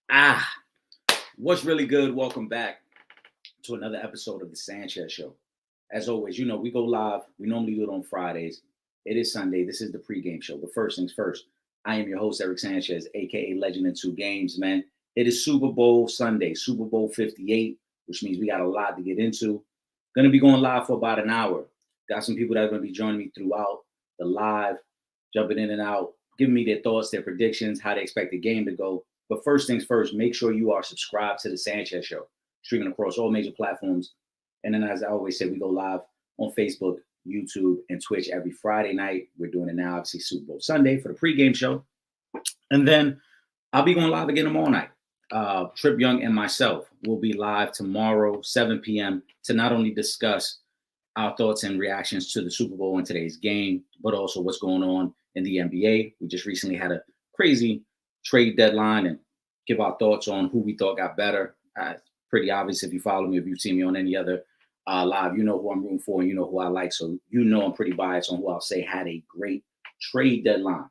Ah, what's really good? Welcome back to another episode of the Sanchez Show. As always, we go live. We normally do it on Fridays. It is Sunday. This is the pregame show. But first things first, I am your host, Eric Sanchez, aka Legend in Two Games, man. It is Super Bowl Sunday, Super Bowl 58, which means we got a lot to get into. Gonna be going live for about an hour. Got some people that are gonna be joining me throughout the live, jumping in and out, giving me their thoughts, their predictions, how they expect the game to go. But first things first, make sure you are subscribed to the Sanchez Show, streaming across all major platforms. And then, as I always say, we go live on Facebook, YouTube, and Twitch every Friday night. We're doing it now, obviously, Super Bowl Sunday for the pregame show. And then I'll be going live again tomorrow night. Trip Young and myself will be live tomorrow, 7 p.m., to not only discuss our thoughts and reactions to the Super Bowl and today's game, but also what's going on in the NBA. We just recently had a crazy trade deadline and give our thoughts on who we thought got better. Pretty obvious if you follow me, if you've seen me on any other live, you know who I'm rooting for and you know who I like. So I'm pretty biased on who I'll say had a great trade deadline.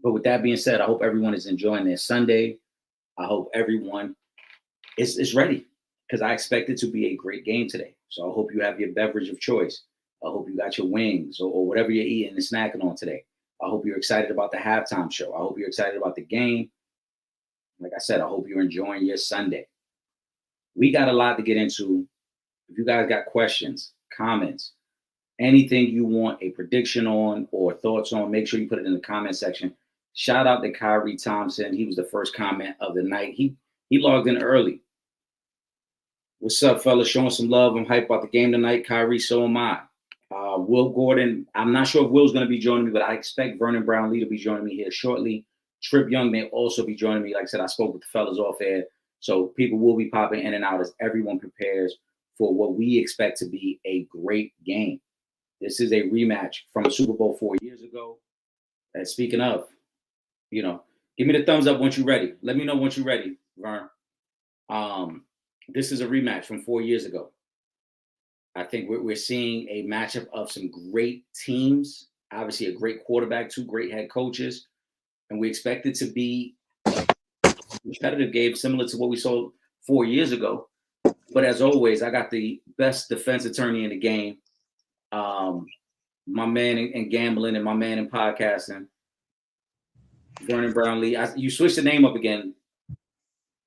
But with that being said, I hope everyone is enjoying their Sunday. I hope everyone is ready because I expect it to be a great game today. So I hope you have your beverage of choice. I hope you got your wings or whatever you're eating and snacking on today. I hope you're excited about the halftime show. I hope you're excited about the game. Like I said, I hope you're enjoying your Sunday. We got a lot to get into. If you guys got questions, comments, anything you want a prediction on or thoughts on, make sure you put it in the comment section. Shout out to Kyrie Thompson. He was the first comment of the night. He logged in early. What's up, fellas? Showing some love. I'm hyped about the game tonight. Kyrie, so am I. Will Gordon, I'm not sure if Will's going to be joining me, but I expect Vernon Brownlee to be joining me here shortly. Trip Young may also be joining me. Like I said, I spoke with the fellas off air. So people will be popping in and out as everyone prepares for what we expect to be a great game. This is a rematch from the Super Bowl 4 years ago. And speaking of, give me the thumbs up once you're ready. Let me know once you're ready, Vern. This is a rematch from 4 years ago. I think we're seeing a matchup of some great teams, obviously a great quarterback, two great head coaches, and we expect it to be a competitive game similar to what we saw 4 years ago. But as always, I got the best defense attorney in the game, my man in gambling and my man in podcasting, Vernon Brownlee. You switched the name up again.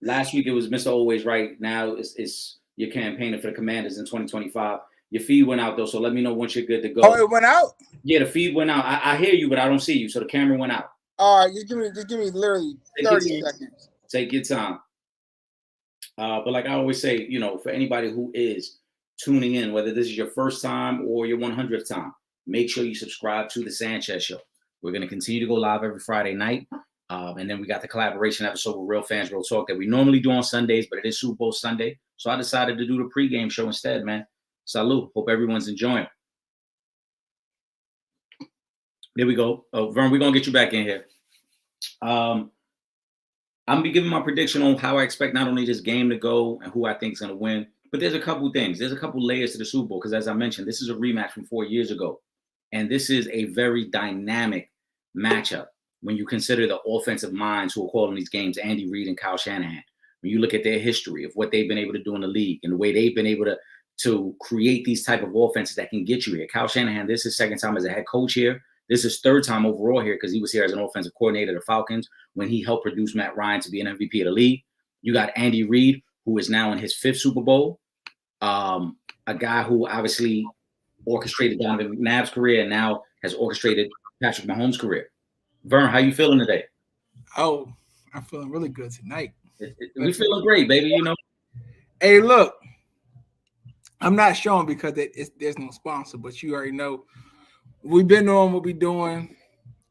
Last week it was Mr. Always Right. Now it's you're campaigning for the Commanders in 2025. Your feed went out though, so let me know once you're good to go. Oh, it went out? Yeah, the feed went out. I hear you, but I don't see you, so the camera went out. All right, just give me literally 30 seconds. Take your time. But like I always say, for anybody who is tuning in, whether this is your first time or your 100th time, make sure you subscribe to the Sanchez Show. We're going to continue to go live every Friday night. And then we got the collaboration episode with Real Fans Real Talk that we normally do on Sundays, but it is Super Bowl Sunday. So I decided to do the pregame show instead, man. Salute. Hope everyone's enjoying. There we go. Vern, we're going to get you back in here. I'm going to be giving my prediction on how I expect not only this game to go and who I think is going to win, but there's a couple things. There's a couple layers to the Super Bowl because, as I mentioned, this is a rematch from 4 years ago. And this is a very dynamic matchup when you consider the offensive minds who are calling these games, Andy Reid and Kyle Shanahan. When you look at their history of what they've been able to do in the league and the way they've been able to create these type of offenses that can get you here. Kyle Shanahan, this is his second time as a head coach here. This is third time overall here because he was here as an offensive coordinator of the Falcons when he helped produce Matt Ryan to be an MVP of the league. You got Andy Reid, who is now in his fifth Super Bowl, a guy who obviously orchestrated Donovan McNabb's career and now has orchestrated Patrick Mahomes' career. Vern, how you feeling today? Oh, I'm feeling really good tonight. We feeling great, baby. Hey, look, I'm not showing because there's no sponsor, but you already know we've been doing what we're doing.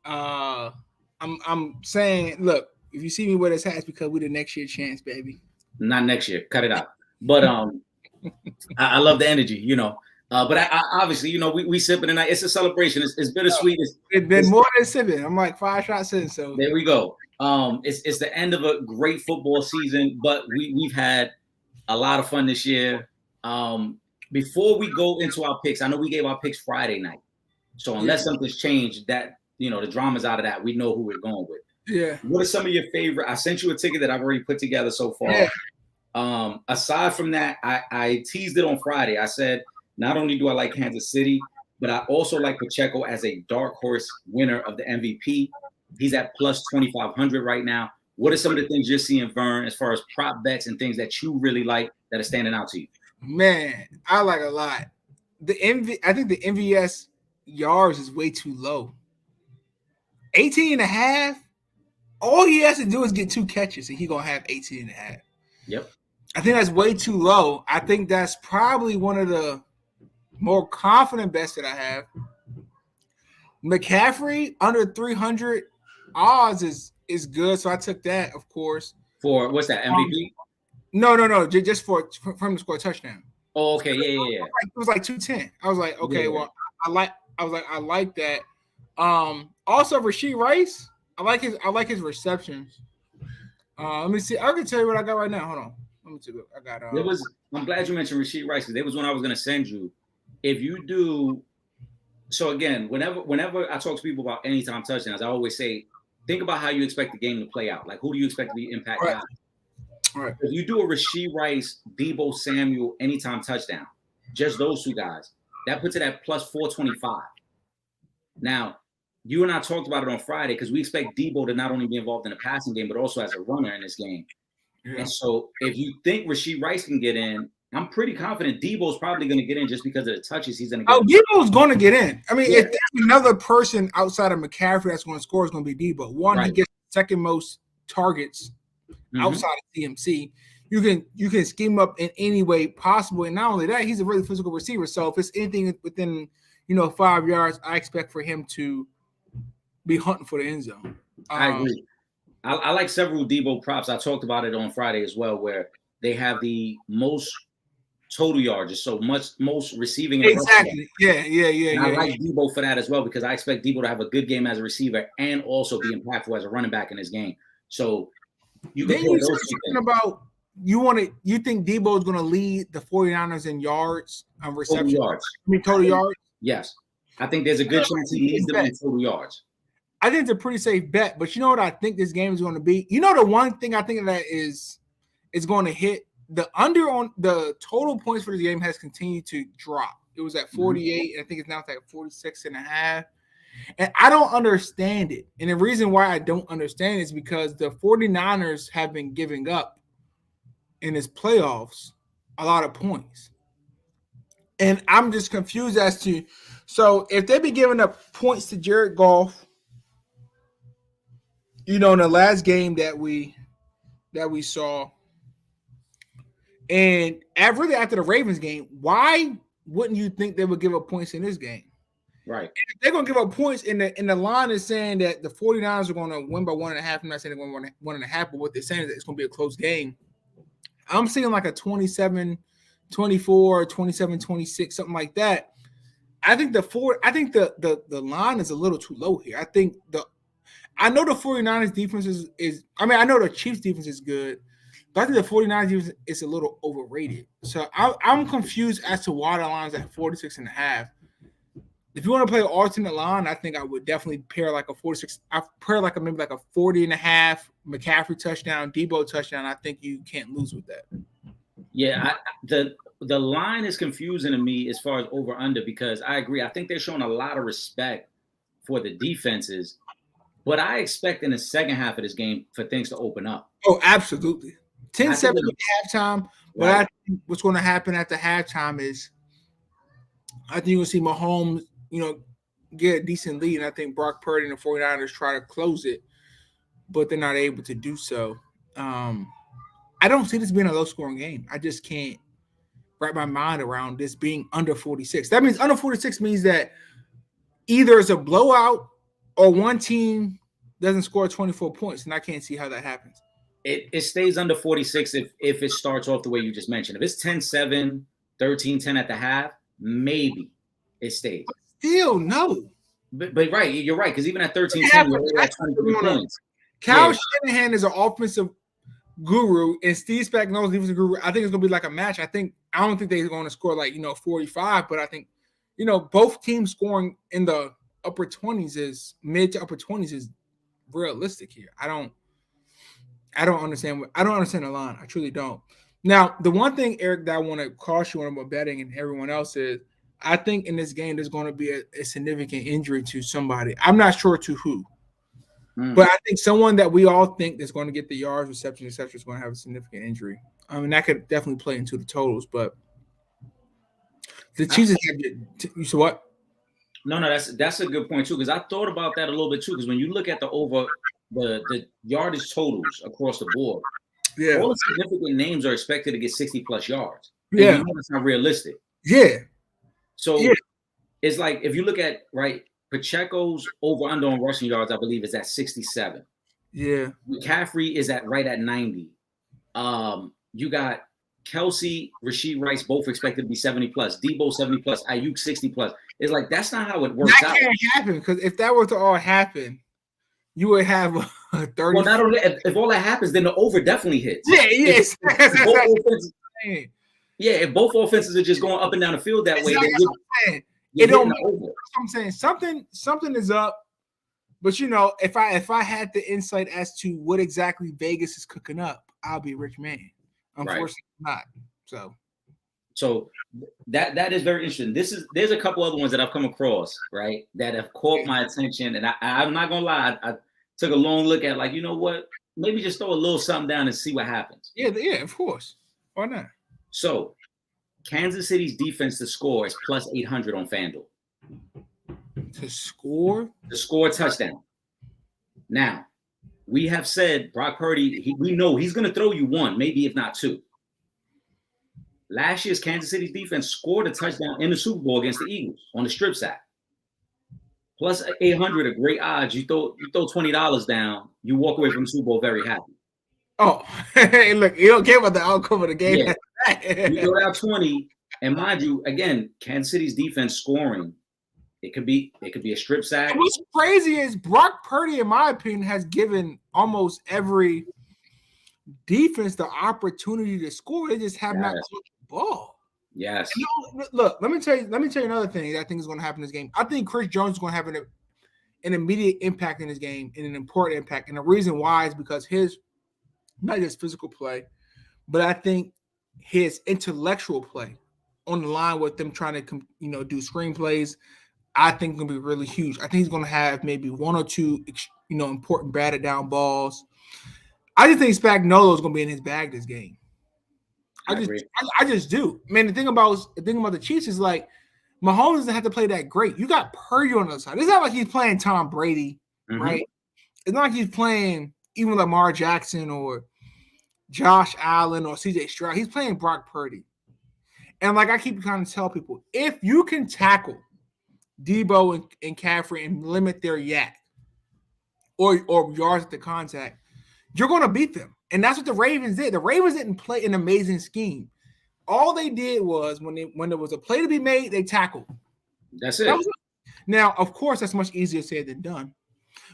I'm saying, look, if you see me wear this hat, it's because we're the next year chance, baby. Not next year. Cut it out. But I love the energy, But I obviously, we sipping tonight. It's a celebration. It's bittersweet. It's been more than sipping. I'm like 5 shots in. So there we go. It's the end of a great football season, but we've had a lot of fun this year. Before we go into our picks, I know we gave our picks Friday night. So unless something's changed, that the drama's out of that, we know who we're going with. Yeah. What are some of your favorite? I sent you a ticket that I've already put together so far. Yeah. Aside from that, I teased it on Friday. I said, not only do I like Kansas City, but I also like Pacheco as a dark horse winner of the MVP. He's at plus 2,500 right now. What are some of the things you're seeing, Vern, as far as prop bets and things that you really like that are standing out to you? Man, I like a lot. I think the MVS yards is way too low. 18 and a half. All he has to do is get 2 catches and he's going to have 18 and a half. Yep. I think that's way too low. I think that's probably one of the more confident bets that I have. McCaffrey under 300 odds is good, so I took that, of course. For what's that, MVP? No, just for him to score a touchdown. Oh, okay, yeah. It was like 210. I was like, okay, well, I like that. Also Rashee Rice, I like his receptions. Let me see. I can tell you what I got right now. Hold on. Let me see what I got. I'm glad you mentioned Rashee Rice because there was one I was going to send you. If you do, so again, whenever I talk to people about anytime touchdowns, I always say, think about how you expect the game to play out. Like, who do you expect to be impacted? Right. Right. If you do a Rashee Rice, Deebo Samuel anytime touchdown, just those 2 guys, that puts it at plus 425. Now, you and I talked about it on Friday because we expect Deebo to not only be involved in the passing game, but also as a runner in this game. Yeah. And so if you think Rashee Rice can get in, I'm pretty confident Deebo's probably going to get in just because of the touches he's going to get. Deebo's going to get in. I mean, if there's another person outside of McCaffrey that's going to score, it's going to be Deebo. One, he gets second most targets outside of CMC. You can scheme up in any way possible. And not only that, he's a really physical receiver. So if it's anything within, 5 yards, I expect for him to be hunting for the end zone. I agree. I like several Deebo props. I talked about it on Friday as well, where they have the most total yards, so most receiving. Exactly. Yeah. I like Deebo for that as well because I expect Deebo to have a good game as a receiver and also be impactful as a running back in this game. So you can you talking about you think Deebo is going to lead the 49ers in yards on reception? Total yards. Total yards? Yes. I think there's a good chance he leads them in total yards. I think it's a pretty safe bet, but you know what I think this game is going to be? The one thing I think that is going to hit the under on the total points for this game has continued to drop. It was at 48, and I think it's now at 46 and a half. And I don't understand it. And the reason why I don't understand is because the 49ers have been giving up in this playoffs a lot of points. And I'm just confused as to, so if they be giving up points to Jared Goff, in the last game that we saw, and after the Ravens game, why wouldn't you think they would give up points in this game? Right. If they're going to give up points, and the line is saying that the 49ers are going to win by 1.5. I'm not saying they're going to win 1.5, but what they're saying is that it's going to be a close game. I'm seeing like a 27-24, 27-26, something like that. I think the line is a little too low here. I know the 49ers defense I know the Chiefs defense is good, but I think the 49ers defense is a little overrated. So I'm confused as to why the line's at 46.5. If you want to play an alternate line, I think I would definitely pair like a 46. I pair like maybe like a 40.5 McCaffrey touchdown, Deebo touchdown. I think you can't lose with that. Yeah, the line is confusing to me as far as over under because I agree. I think they're showing a lot of respect for the defenses, but I expect in the second half of this game for things to open up. Oh, absolutely. 10-7 at halftime. But I think what's going to happen at the halftime is I think you'll see Mahomes, get a decent lead. And I think Brock Purdy and the 49ers try to close it, but they're not able to do so. I don't see this being a low-scoring game. I just can't wrap my mind around this being under 46. That means under 46 means that either it's a blowout or one team doesn't score 24 points, and I can't see how that happens. It stays under 46 if it starts off the way you just mentioned. If it's 10-7, 13-10 at the half, maybe it stays. But still, no. But right, you're right, because even at 13-10, you're at 23 points. Kyle Shanahan is an offensive guru, and Steve Spagnuolo is a defensive guru. I think it's going to be like a match. I don't think they're going to score 45, but I think, both teams scoring in the upper 20s is mid to upper 20s is realistic here. I don't understand the line. I truly don't. Now, the one thing, Eric, that I want to caution you on about betting and everyone else is, I think in this game there's going to be a significant injury to somebody. I'm not sure to who, but I think someone that we all think is going to get the yards, receptions, etc. is going to have a significant injury. I mean, that could definitely play into the totals, but the Chiefs have you said what? No, that's a good point too, because I thought about that a little bit too. Because when you look at the yardage totals across the board, all the significant names are expected to get 60+ yards. Yeah, that's not realistic. Yeah. So it's like if you look at Pacheco's over under on rushing yards, I believe is at 67. Yeah. McCaffrey is right at 90. You got Kelsey, Rashid Rice, both expected to be 70+. Debo 70+. Ayuk 60+. It's like that's not how it works out. That can't happen, because if that were to all happen, you would have a 30. Well, not only if all that happens, then the over definitely hits. Yes. If both offenses are just going up and down the field that way, then it don't matter. That's what I'm saying. Something is up, but if I had the insight as to what exactly Vegas is cooking up, I'll be a rich man. Unfortunately, not. So that is very interesting. There's a couple other ones that I've come across, right, that have caught my attention, and I'm not gonna lie, I took a long look at you know what, maybe just throw a little something down and see what happens. Yeah, of course. Why not? So Kansas City's defense to score is plus 800 on FanDuel. To score a touchdown. Now, we have said Brock Purdy, we know he's going to throw you one, maybe if not two. Last year's Kansas City's defense scored a touchdown in the Super Bowl against the Eagles on the strip sack. Plus 800, a great odds. You throw $20 down, you walk away from the Super Bowl very happy. Oh, hey, look, you don't care about the outcome of the game. Yeah. You throw out 20, and mind you, again, Kansas City's defense scoring, it could be a strip sack. What's crazy is Brock Purdy, in my opinion, has given almost every defense the opportunity to score. They just have not caught the ball. Yes. Look, let me tell you another thing that I think is going to happen in this game. I think Chris Jones is going to have an immediate impact in this game, and an important impact. And the reason why is because his not just physical play, but I think his intellectual play on the line with them trying to do screenplays, I think going to be really huge. I think he's going to have maybe one or two important batted down balls. I just think Spagnuolo is going to be in his bag this game. I just do. Man, the thing about the Chiefs is like Mahomes doesn't have to play that great. You got Purdy on the other side. It's not like he's playing Tom Brady, right? It's not like he's playing even Lamar Jackson or Josh Allen or CJ Stroud. He's playing Brock Purdy. And like I keep trying to tell people, if you can tackle Debo and Caffrey and limit their yak or yards at the contact, you're going to beat them. And that's what the Ravens did. The Ravens didn't play an amazing scheme. All they did was when there was a play to be made, they tackled. That's it. Now, of course, that's much easier said than done.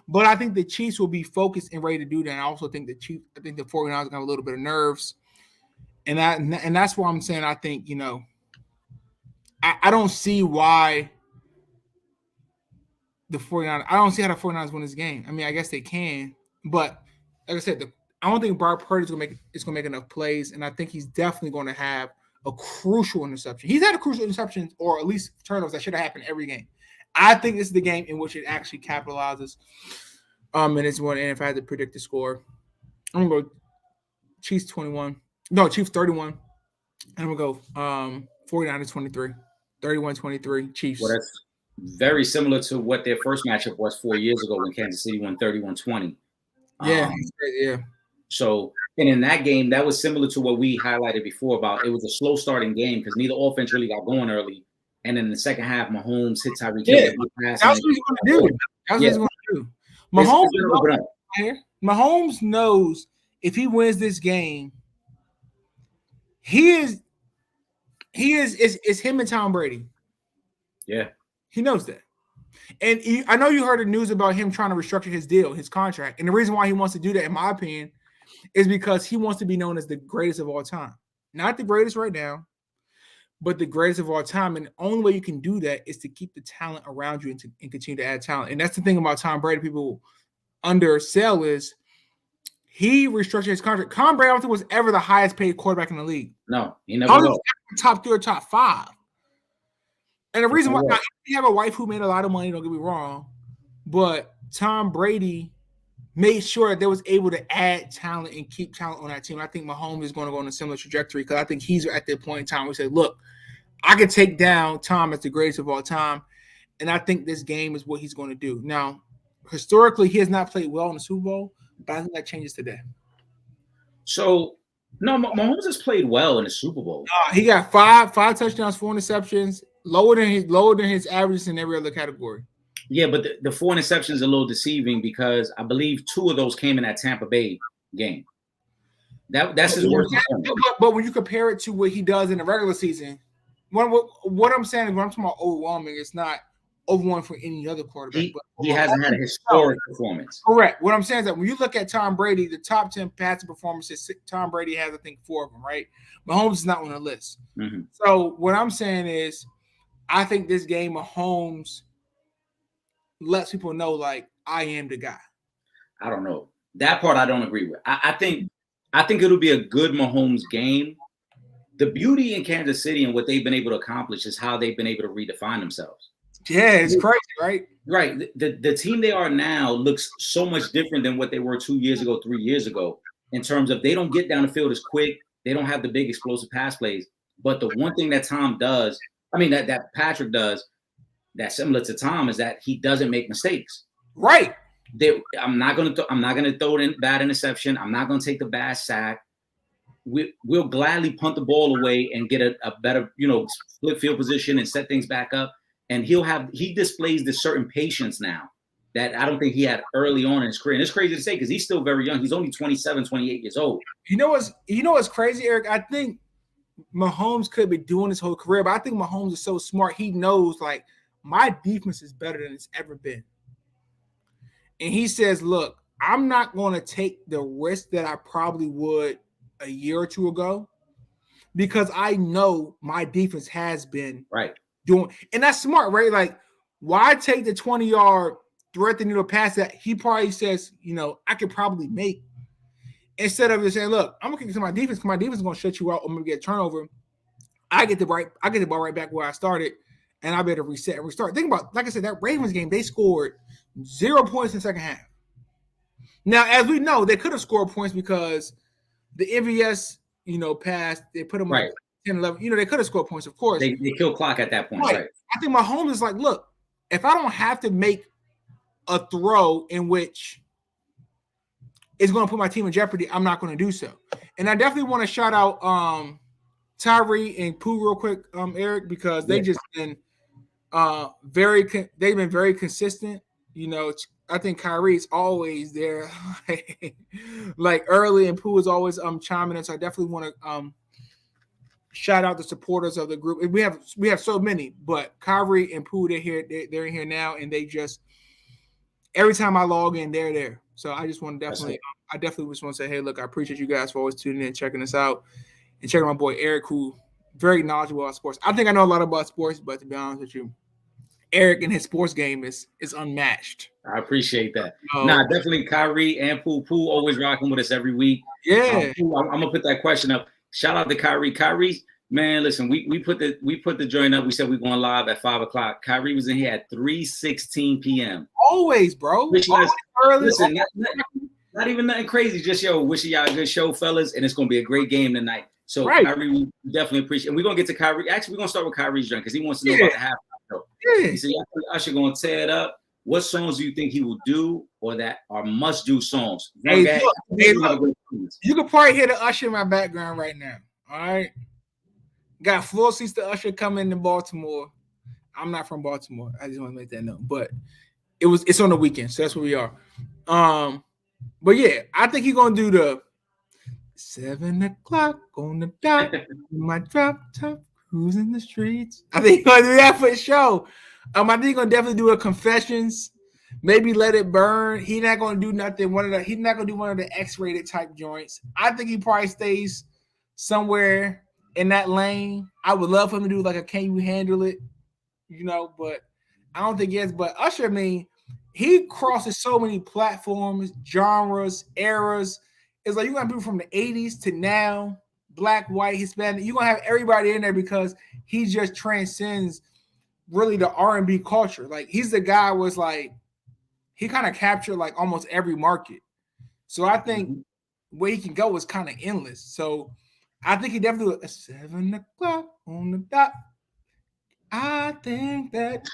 But I think the Chiefs will be focused and ready to do that. And I also think the 49ers are going to have a little bit of nerves. And that's why I'm saying I think, I don't see why the 49ers, I don't see how the 49ers win this game. I mean, I guess they can. But like I said, I don't think Brock Purdy is going to make enough plays. And I think he's definitely going to have a crucial interception. He's had a crucial interception, or at least turnovers that should have happened every game. I think this is the game in which it actually capitalizes. And it's one. And if I had to predict the score, I'm gonna go Chiefs 21. No, Chiefs 31. And I'm gonna go 49-23. 31-23 Chiefs. Well, that's very similar to what their first matchup was 4 years ago when Kansas City won 31-20. Yeah. So, and in that game, that was similar to what we highlighted before about it was a slow starting game because neither offense really got going early. And then in the second half, Mahomes hit Tyreek Hill. That's what he's going to do. That's what he's going to do. Mahomes knows if he wins this game, it's him and Tom Brady. Yeah. He knows that. And I know you heard the news about him trying to restructure his deal, his contract. And the reason why he wants to do that, in my opinion, is because he wants to be known as the greatest of all time. Not the greatest right now, but the greatest of all time. And the only way you can do that is to keep the talent around you and continue to add talent. And that's the thing about Tom Brady. People under Sale is he restructured his contract. Tom Brady, I don't think, was ever the highest paid quarterback in the league. No, he never was. Top 3 or top 5. And the reason why he have a wife who made a lot of money, don't get me wrong, but Tom Brady made sure that they was able to add talent and keep talent on that team. I think Mahomes is going to go on a similar trajectory because I think he's at that point in time where he said, look, I can take down Tom as the greatest of all time, and I think this game is what he's going to do. Now, historically, he has not played well in the Super Bowl, but I think that changes today. So, no, Mahomes has played well in the Super Bowl. He got five touchdowns, 4 interceptions, lower than his averages in every other category. Yeah, but the 4 interceptions is a little deceiving because I believe 2 of those came in that Tampa Bay game. That's his worst. But when you compare it to what he does in the regular season, what I'm saying is when I'm talking about overwhelming, it's not overwhelming for any other quarterback. He hasn't had a historic performance. Correct. What I'm saying is that when you look at Tom Brady, the top 10 passing performances, Tom Brady has, I think, 4 of them, right? Mahomes is not on the list. Mm-hmm. So what I'm saying is I think this game, Mahomes lets people know, like, I am the guy. I don't know. That part I don't agree with. I think it'll be a good Mahomes game. The beauty in Kansas City and what they've been able to accomplish is how they've been able to redefine themselves. Yeah, it's crazy, right? Right. The team they are now looks so much different than what they were 2 years ago, 3 years ago, in terms of they don't get down the field as quick. They don't have the big explosive pass plays. But the one thing that Tom does, that Patrick does, that's similar to Tom, is that he doesn't make mistakes. Right. I'm not gonna throw in bad interception. I'm not gonna take the bad sack. We'll gladly punt the ball away and get a better, split field position and set things back up. And he displays this certain patience now that I don't think he had early on in his career. And it's crazy to say because he's still very young. He's only 27, 28 years old. You know what's crazy, Eric? I think Mahomes could be doing his whole career, but I think Mahomes is so smart. He knows, like, my defense is better than it's ever been. And he says, look, I'm not going to take the risk that I probably would a year or 2 ago because I know my defense has been doing. And that's smart, right? Like, why take the 20-yard threat the needle pass that he probably says, I could probably make, instead of just saying, look, I'm going to kick it to my defense because my defense is going to shut you out. I'm going to get a turnover. I get the ball right back where I started, and I better reset and restart. Think about, like I said, that Ravens game, they scored 0 points in the second half. Now, as we know, they could have scored points because the MVS, passed. They put them right. 10, 11. They could have scored points, of course. They kill clock at that point. Right. I think Mahomes is like, look, if I don't have to make a throw in which is going to put my team in jeopardy, I'm not going to do so. And I definitely want to shout out Tyree and Pooh real quick, Eric, because they just been they've been very consistent. I think Kyrie's always there, like early, and Pooh is always chiming in. So I definitely want to shout out the supporters of the group. We have so many, but Kyrie and Pooh, they're here. They're here now, and they just every time I log in, they're there. So I just want to I definitely just want to say, hey, look, I appreciate you guys for always tuning in, checking us out, and checking my boy Eric, who very knowledgeable about sports. I think I know a lot about sports, but to be honest with you, Eric and his sports game is unmatched. I appreciate that. Definitely Kyrie and Pooh. Pooh always rocking with us every week. Yeah. I'm gonna put that question up. Shout out to Kyrie. Kyrie, man, listen, we put the joint up. We said we're going live at 5:00. Kyrie was in here at 3:16 p.m. Always, bro. Which always early. Listen, not even nothing crazy. Just wishing y'all a good show, fellas, and it's gonna be a great game tonight. So Kyrie, we definitely appreciate. And we're gonna get to Kyrie. Actually, we're gonna start with Kyrie's joint because he wants to know about the halftime show. Yeah. He said, Usher gonna tear it up. What songs do you think he will do or that are must-do songs? Look, you can probably hear the Usher in my background right now. All right. Got floor seats to Usher coming to Baltimore. I'm not from Baltimore. I just want to make that note. But it's on the weekend, so that's where we are. But yeah, I think he's gonna do the 7 o'clock on the dot. My drop top cruising the streets. I think he's gonna do that for the show. I think he's gonna definitely do a confessions. Maybe Let It Burn. He's not gonna do nothing. He's not gonna do one of the X-rated type joints. I think he probably stays somewhere in that lane. I would love for him to do like a Can You Handle It, but I don't think he is. But Usher, he crosses so many platforms, genres, eras. It's like you got people from the 80s to now, black, white, Hispanic. You're gonna have everybody in there because he just transcends really the R&B culture. Like he's the guy was like he kind of captured like almost every market. So I think where he can go is kind of endless. So I think he definitely at 7:00 on the dot. I think that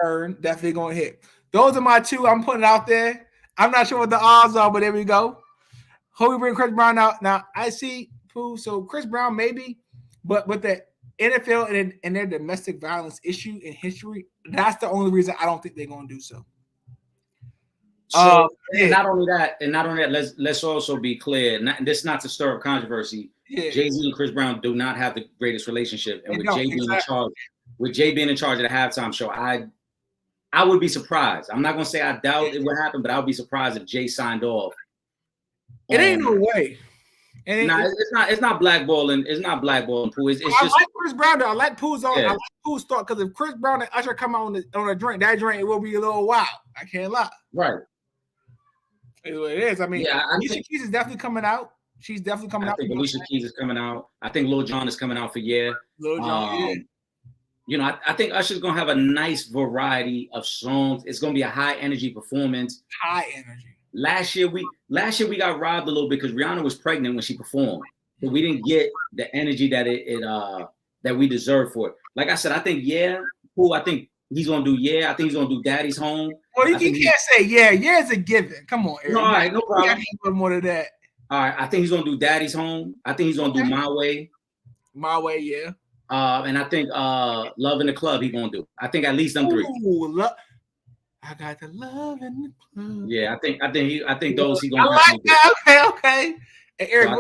burn definitely gonna hit. Those are my two. I'm putting out there. I'm not sure what the odds are, but there we go. Hope we bring Chris Brown out. Now I see Pooh. So Chris Brown maybe, but with the NFL and their domestic violence issue in history, that's the only reason I don't think they're gonna do so. So not only that, let's also be clear. Not to stir up controversy. Yeah. Jay-Z and Chris Brown do not have the greatest relationship, and with Jay being in charge of the halftime show, I would be surprised. I'm not gonna say I doubt it would happen, but I would be surprised if Jay signed off. It ain't no way. It's not blackballing. It's not blackballing Pooh. It's I just like Chris Brown though. I like Pooh's on. I like Pooh's thought because if Chris Brown and Usher come out on a drink, that drink will be a little wild. I can't lie. Right. It's what it is. I mean, Alicia Keys is definitely coming out. She's definitely coming out. I think Alicia Keys is coming out. I think Lil Jon is coming out for Lil Jon, You know, I think Usher's gonna have a nice variety of songs. It's gonna be a high energy performance. High energy. Last year we got robbed a little bit because Rihanna was pregnant when she performed, so we didn't get the energy that that we deserve for it. Like I said, I think Pooh. I think he's gonna do I think he's gonna do Daddy's Home. Well, you can't say yeah. It's a given. Come on, Eric. No, all right, no problem. More than that. All right, I think he's gonna do Daddy's Home. I think he's gonna do My Way. My Way, yeah. And I think Love in the Club he's gonna do. I think at least them three. I got the love in the club. Yeah, I think those he's gonna. I like that. Okay. And Eric, so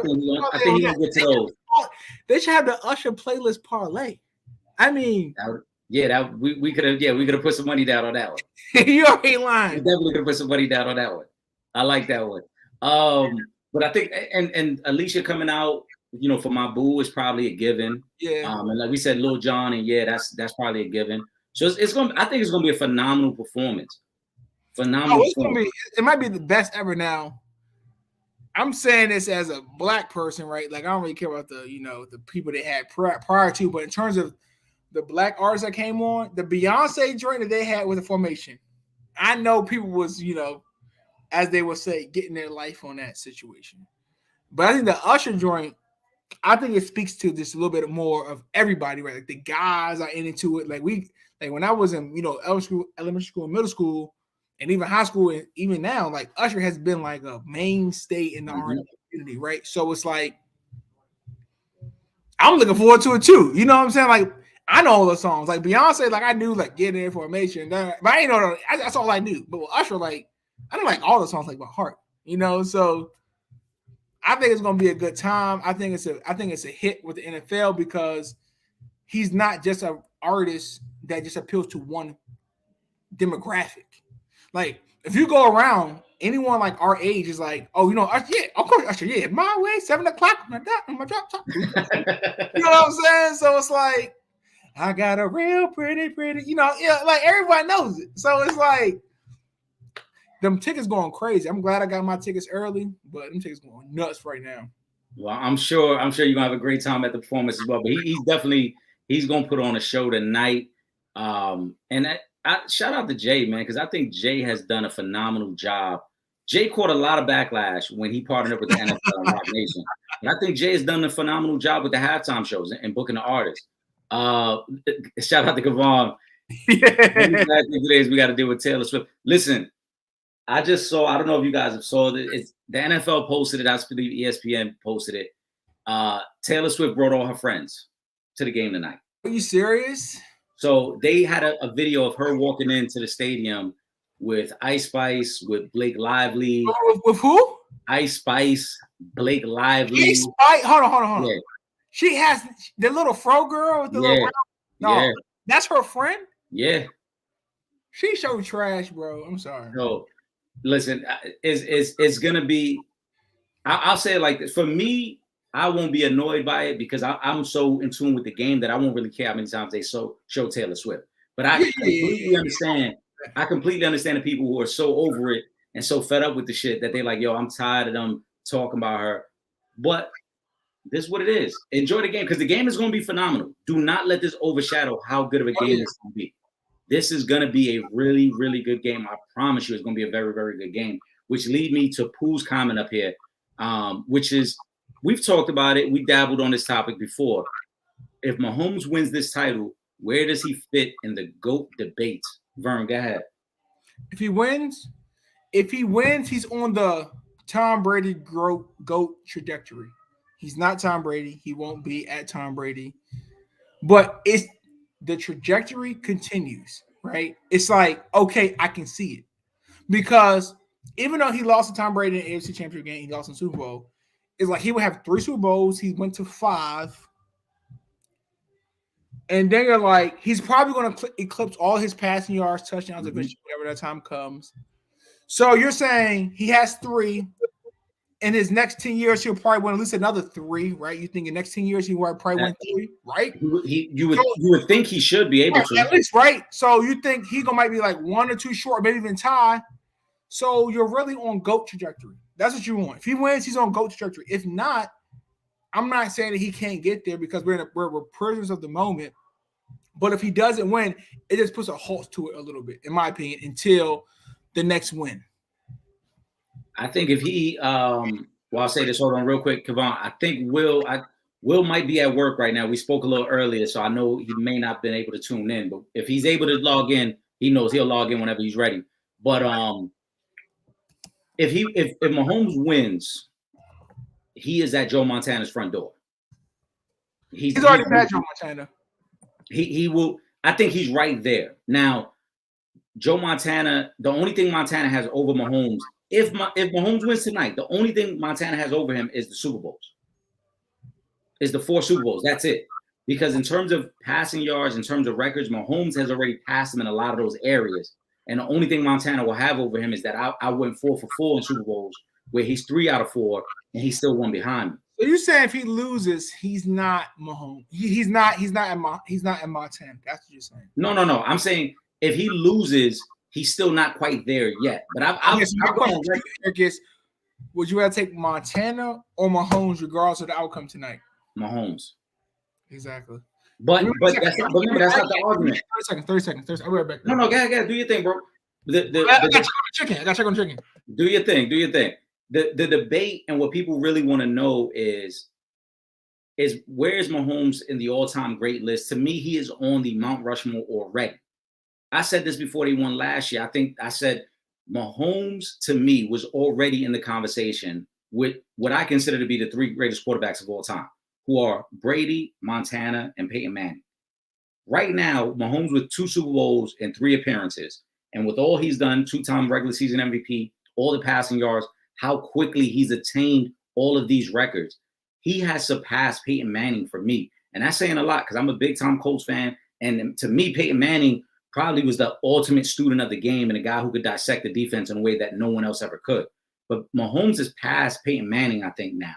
I think he's gonna get to those. They should have the Usher playlist parlay. I mean, we could have put some money down on that one. You already lying. We definitely could have put some money down on that one. I like that one. But I think and Alicia coming out, you know, for my boo is probably a given. Yeah. And like we said, Lil Jon, and that's probably a given. So it's gonna. I think it's gonna be a phenomenal performance. It might be the best ever. Now, I'm saying this as a black person, right? Like I don't really care about the people they had prior to, but in terms of the black artists that came on, the Beyonce joint that they had with the Formation, I know people was as they would say, getting their life on that situation. But I think the Usher joint, I think it speaks to just a little bit more of everybody, right? Like the guys are into it. Like when I was in, elementary school, middle school, and even high school, and even now, like Usher has been like a mainstay in the R&B community, right? So it's like I'm looking forward to it too. You know what I'm saying? Like I know all the songs. Like Beyonce, like I knew like Get In Formation, but I ain't know that's all I knew. But with Usher, like I don't like all the songs like by heart, So I think it's gonna be a good time. I think it's a hit with the NFL because he's not just an artist that just appeals to one demographic. Like if you go around, anyone like our age is like, oh, Usher, of course, Usher, My Way, 7:00 on my drop top. You know what I'm saying? So it's like I got a real pretty, like everybody knows it. So it's like them tickets going crazy. I'm glad I got my tickets early, but them tickets going nuts right now. Well, I'm sure you're gonna have a great time at the performance as well. But he's gonna put on a show tonight. And I shout out to Jay, man, because I think Jay has done a phenomenal job. Jay caught a lot of backlash when he partnered up with the NFL and Rock Nation. And I think Jay has done a phenomenal job with the halftime shows and booking the artists. Shout out to Kavon. Today's we got to deal with Taylor Swift. Listen, I just saw, I don't know if you guys have saw it. The NFL posted it. I believe ESPN posted it. Taylor Swift brought all her friends to the game tonight. Are you serious? So they had a video of her walking into the stadium with Ice Spice, with Blake Lively. With who? Ice Spice, Blake Lively. Ice Spice? Hold on. Yeah. She has the little fro girl with the little round. No, that's her friend? Yeah. She so trash, bro. I'm sorry. No, listen, it's gonna be. I'll say it like this. For me, I won't be annoyed by it because I'm so in tune with the game that I won't really care how many times they show Taylor Swift. But I completely understand I completely understand the people who are so over it and so fed up with the shit that they're like, yo, I'm tired of them talking about her. But this is what it is. Enjoy the game because the game is going to be phenomenal. Do not let this overshadow how good of a game it's going to be. This is going to be a really, really good game. I promise you it's going to be a very, very good game, which lead me to Pooh's comment up here, which is we've talked about it. We dabbled on this topic before. If Mahomes wins this title, where does he fit in the GOAT debate? Vern, go ahead. If he wins, he's on the Tom Brady GOAT trajectory. He's not Tom Brady. He won't be at Tom Brady. But it's the trajectory continues, right? It's like, okay, I can see it. Because even though he lost to Tom Brady in the AFC Championship game, he lost in Super Bowl, it's like he would have 3 Super Bowls. He went to 5. And then you're like, he's probably going to eclipse all his passing yards, touchdowns, eventually, whenever that time comes. So you're saying he has 3. In his next 10 years, he'll probably win at least another 3, right? You think in the next 10 years he will probably win 3, right? You would think he should be able to. At least, right? So you think he might be like 1 or 2 short, maybe even tie. So you're really on GOAT trajectory. That's what you want. If he wins, he's on GOAT trajectory. If not, I'm not saying that he can't get there because we're prisoners of the moment. But if he doesn't win, it just puts a halt to it a little bit, in my opinion, until the next win. I think if he, well, I'll say this, hold on real quick, Kevon. I think Will might be at work right now. We spoke a little earlier, so I know he may not have been able to tune in. But if he's able to log in, he knows he'll log in whenever he's ready. But if Mahomes wins, he is at Joe Montana's front door. He's already at Joe Montana. He will. I think he's right there now. Joe Montana. The only thing Montana has over Mahomes. If Mahomes wins tonight, the only thing Montana has over him is the Super Bowls. Is the 4 Super Bowls. That's it. Because in terms of passing yards, in terms of records, Mahomes has already passed him in a lot of those areas. And the only thing Montana will have over him is that I went 4 for 4 in Super Bowls, where he's 3 out of 4, and he's still 1 behind me. So you're saying if he loses, he's not Mahomes. He's not in Montana. That's what you're saying. No. I'm saying if he loses, he's still not quite there yet. But would you rather take Montana or Mahomes regardless of the outcome tonight? Mahomes. Exactly. But that's not the argument. 30 seconds. I'll be right back. No, go do your thing, bro. I got to check on chicken. Do your thing. The debate and what people really want to know is where is Mahomes in the all-time great list? To me, he is on the Mount Rushmore already. I said this before they won last year. I think I said Mahomes, to me, was already in the conversation with what I consider to be the 3 greatest quarterbacks of all time, who are Brady, Montana, and Peyton Manning. Right now, Mahomes with 2 Super Bowls and 3 appearances, and with all he's done, 2-time regular season MVP, all the passing yards, how quickly he's attained all of these records, he has surpassed Peyton Manning for me. And that's saying a lot because I'm a big-time Colts fan, and to me, Peyton Manning probably was the ultimate student of the game and a guy who could dissect the defense in a way that no one else ever could. But Mahomes has passed Peyton Manning, I think, now.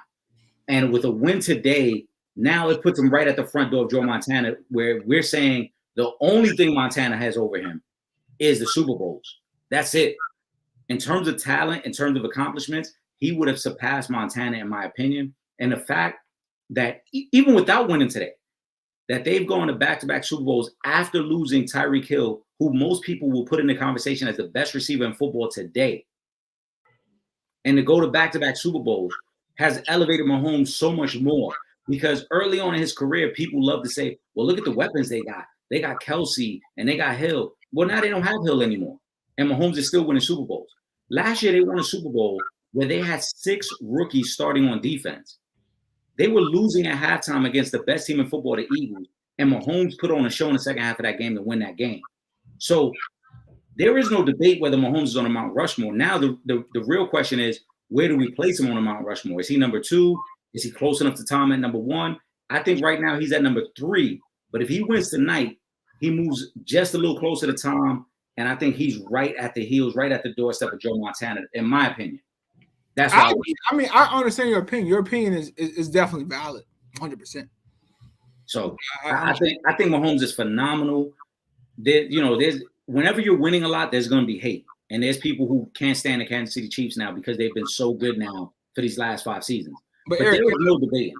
And with a win today, now it puts him right at the front door of Joe Montana, where we're saying the only thing Montana has over him is the Super Bowls. That's it. In terms of talent, in terms of accomplishments, he would have surpassed Montana, in my opinion. And the fact that even without winning today, that they've gone to back-to-back Super Bowls after losing Tyreek Hill, who most people will put in the conversation as the best receiver in football today, and to go to back-to-back Super Bowls has elevated Mahomes so much more. Because early on in his career, people love to say, well, look at the weapons they got. They got Kelsey and they got Hill. Well, now they don't have Hill anymore. And Mahomes is still winning Super Bowls. Last year, they won a Super Bowl where they had 6 rookies starting on defense. They were losing at halftime against the best team in football, the Eagles, and Mahomes put on a show in the second half of that game to win that game. So there is no debate whether Mahomes is on a Mount Rushmore. Now the real question is, where do we place him on a Mount Rushmore? Is he number 2? Is he close enough to Tom at number 1? I think right now he's at number 3. But if he wins tonight, he moves just a little closer to Tom, and I think he's right at the heels, right at the doorstep of Joe Montana, in my opinion. That's I understand your opinion. Your opinion is definitely valid, 100%. So I think Mahomes is phenomenal. There's whenever you're winning a lot, there's going to be hate. And there's people who can't stand the Kansas City Chiefs now because they've been so good now for these last 5 seasons. But Eric, there is no debating.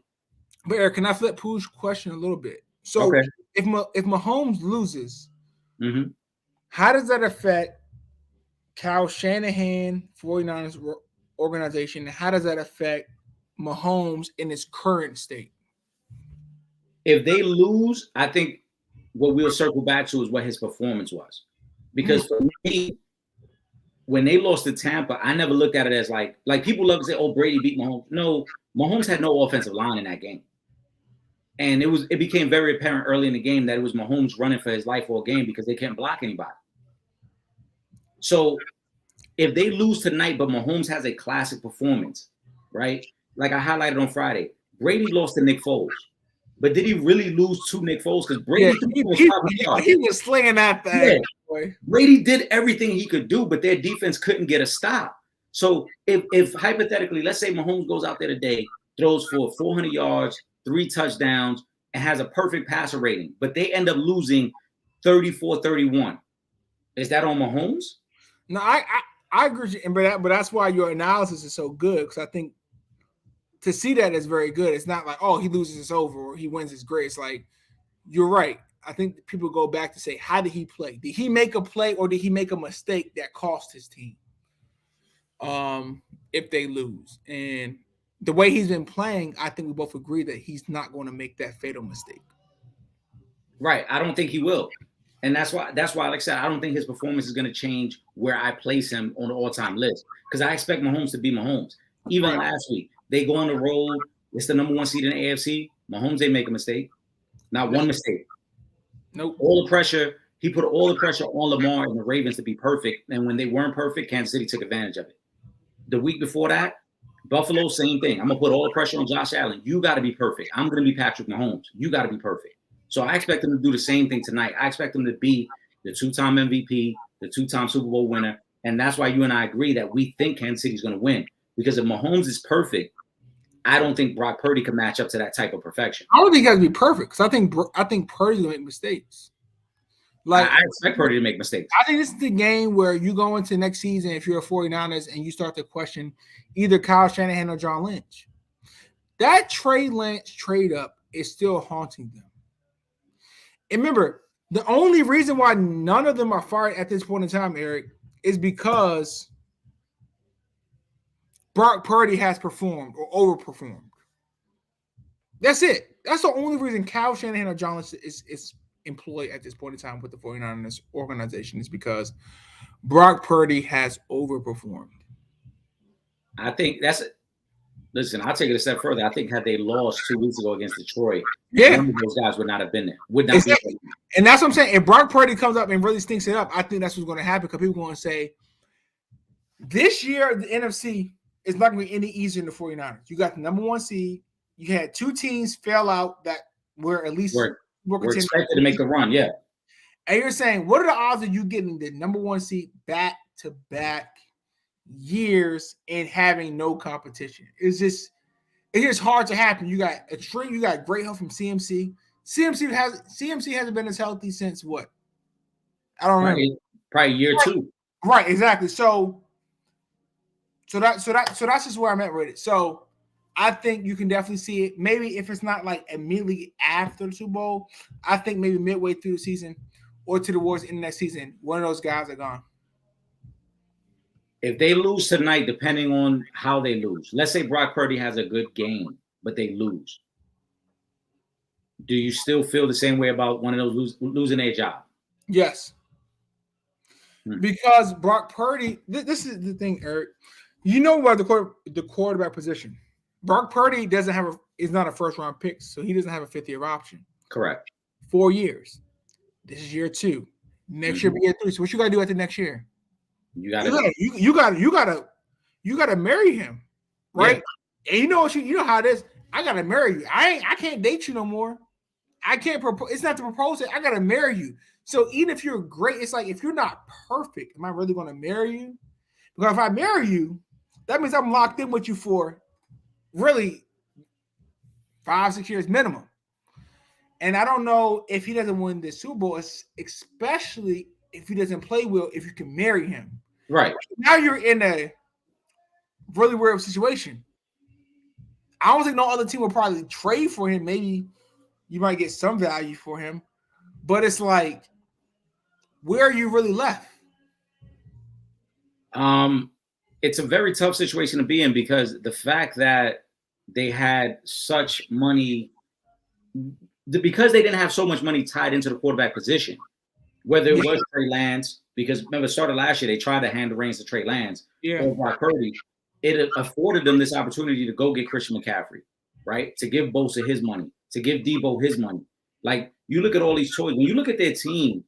But Eric, can I flip Pooh's question a little bit? So okay. if Mahomes loses, mm-hmm. how does that affect Kyle Shanahan, 49ers organization? How does that affect Mahomes in his current state? If they lose, I think what we'll circle back to is what his performance was. Because for me, when they lost to Tampa, I never looked at it as like people love to say, "Oh, Brady beat Mahomes." No, Mahomes had no offensive line in that game, and it became very apparent early in the game that it was Mahomes running for his life all game because they couldn't block anybody. So if they lose tonight, but Mahomes has a classic performance, right? Like I highlighted on Friday, Brady lost to Nick Foles. But did he really lose to Nick Foles? Because Brady he was slinging that thing. Yeah. Brady did everything he could do, but their defense couldn't get a stop. So if hypothetically, let's say Mahomes goes out there today, throws for 400 yards, 3 touchdowns, and has a perfect passer rating, but they end up losing 34-31. Is that on Mahomes? No, I agree, but that's why your analysis is so good, because I think to see that is very good. It's not like, oh, he loses, it's over, or he wins, it's great. It's like, you're right. I think people go back to say, how did he play? Did he make a play, or did he make a mistake that cost his team? If they lose, and the way he's been playing, I think we both agree that he's not going to make that fatal mistake. Right. I don't think he will. And that's why, like I said, I don't think his performance is going to change where I place him on the all-time list, because I expect Mahomes to be Mahomes. Even last week, they go on the road. It's the number 1 seed in the AFC. Mahomes ain't make a mistake. Not one mistake. Nope. All the pressure. He put all the pressure on Lamar and the Ravens to be perfect. And when they weren't perfect, Kansas City took advantage of it. The week before that, Buffalo, same thing. I'm going to put all the pressure on Josh Allen. You got to be perfect. I'm going to be Patrick Mahomes. You got to be perfect. So I expect them to do the same thing tonight. I expect them to be the 2-time MVP, the 2-time Super Bowl winner. And that's why you and I agree that we think Kansas City's going to win. Because if Mahomes is perfect, I don't think Brock Purdy can match up to that type of perfection. I don't think he has to be perfect, because I think Purdy's going to make mistakes. Like, I expect Purdy to make mistakes. I think this is the game where you go into next season, if you're a 49ers, and you start to question either Kyle Shanahan or John Lynch. That Trey Lance trade up is still haunting them. And remember, the only reason why none of them are fired at this point in time, Eric, is because Brock Purdy has performed or overperformed. That's it. That's the only reason Kyle Shanahan or John Lynch is employed at this point in time with the 49ers organization, is because Brock Purdy has overperformed. I think that's it. Listen, I'll take it a step further. I think had they lost 2 weeks ago against Detroit, one of those guys would not have been there. Would not be there. And that's what I'm saying. If Brock Purdy comes up and really stinks it up, I think that's what's going to happen, because people are going to say, this year, the NFC is not going to be any easier than the 49ers. You got the number 1 seed. You had 2 teams fail out that were at least we're expected to make a run, yeah. And you're saying, what are the odds of you getting the number 1 seed back-to-back years and having no competition? It's just hard to happen. You got a tree, you got great help from CMC. CMC hasn't been as healthy since what? I don't remember. Probably year 2. Right, exactly. So that's just where I'm at with it. So I think you can definitely see it. Maybe if it's not like immediately after the Super Bowl, I think maybe midway through the season or towards the end of next season, one of those guys are gone. If they lose tonight, depending on how they lose, let's say Brock Purdy has a good game, but they lose. Do you still feel the same way about one of those losing their job? Yes. Because Brock Purdy, this is the thing, Eric. You know about the quarterback position. Brock Purdy is not a first-round pick, so he doesn't have a 5th-year option. Correct. 4 years. This is year 2. Next year we get 3. So what you got to do at the next year? You got to marry him, right? Yeah. And you know how it is. I got to marry you. I can't date you no more. I can't propose. It's not to propose it. I got to marry you. So even if you're great, it's like, if you're not perfect, am I really going to marry you? Because if I marry you, that means I'm locked in with you for really 5-6 years minimum. And I don't know if he doesn't win the Super Bowl, especially if he doesn't play well, if you can marry him. Right. Now you're in a really weird situation. I don't think no other team will probably trade for him. Maybe you might get some value for him, but it's like, where are you really left? It's a very tough situation to be in because the fact that they had such money, because they didn't have so much money tied into the quarterback position, whether it was Trey Lance, because remember, started last year, they tried to hand the reins to Trey Lance or Brock Purdy. It afforded them this opportunity to go get Christian McCaffrey, right? To give Bosa his money, to give Debo his money. Like, you look at all these choices. When you look at their team,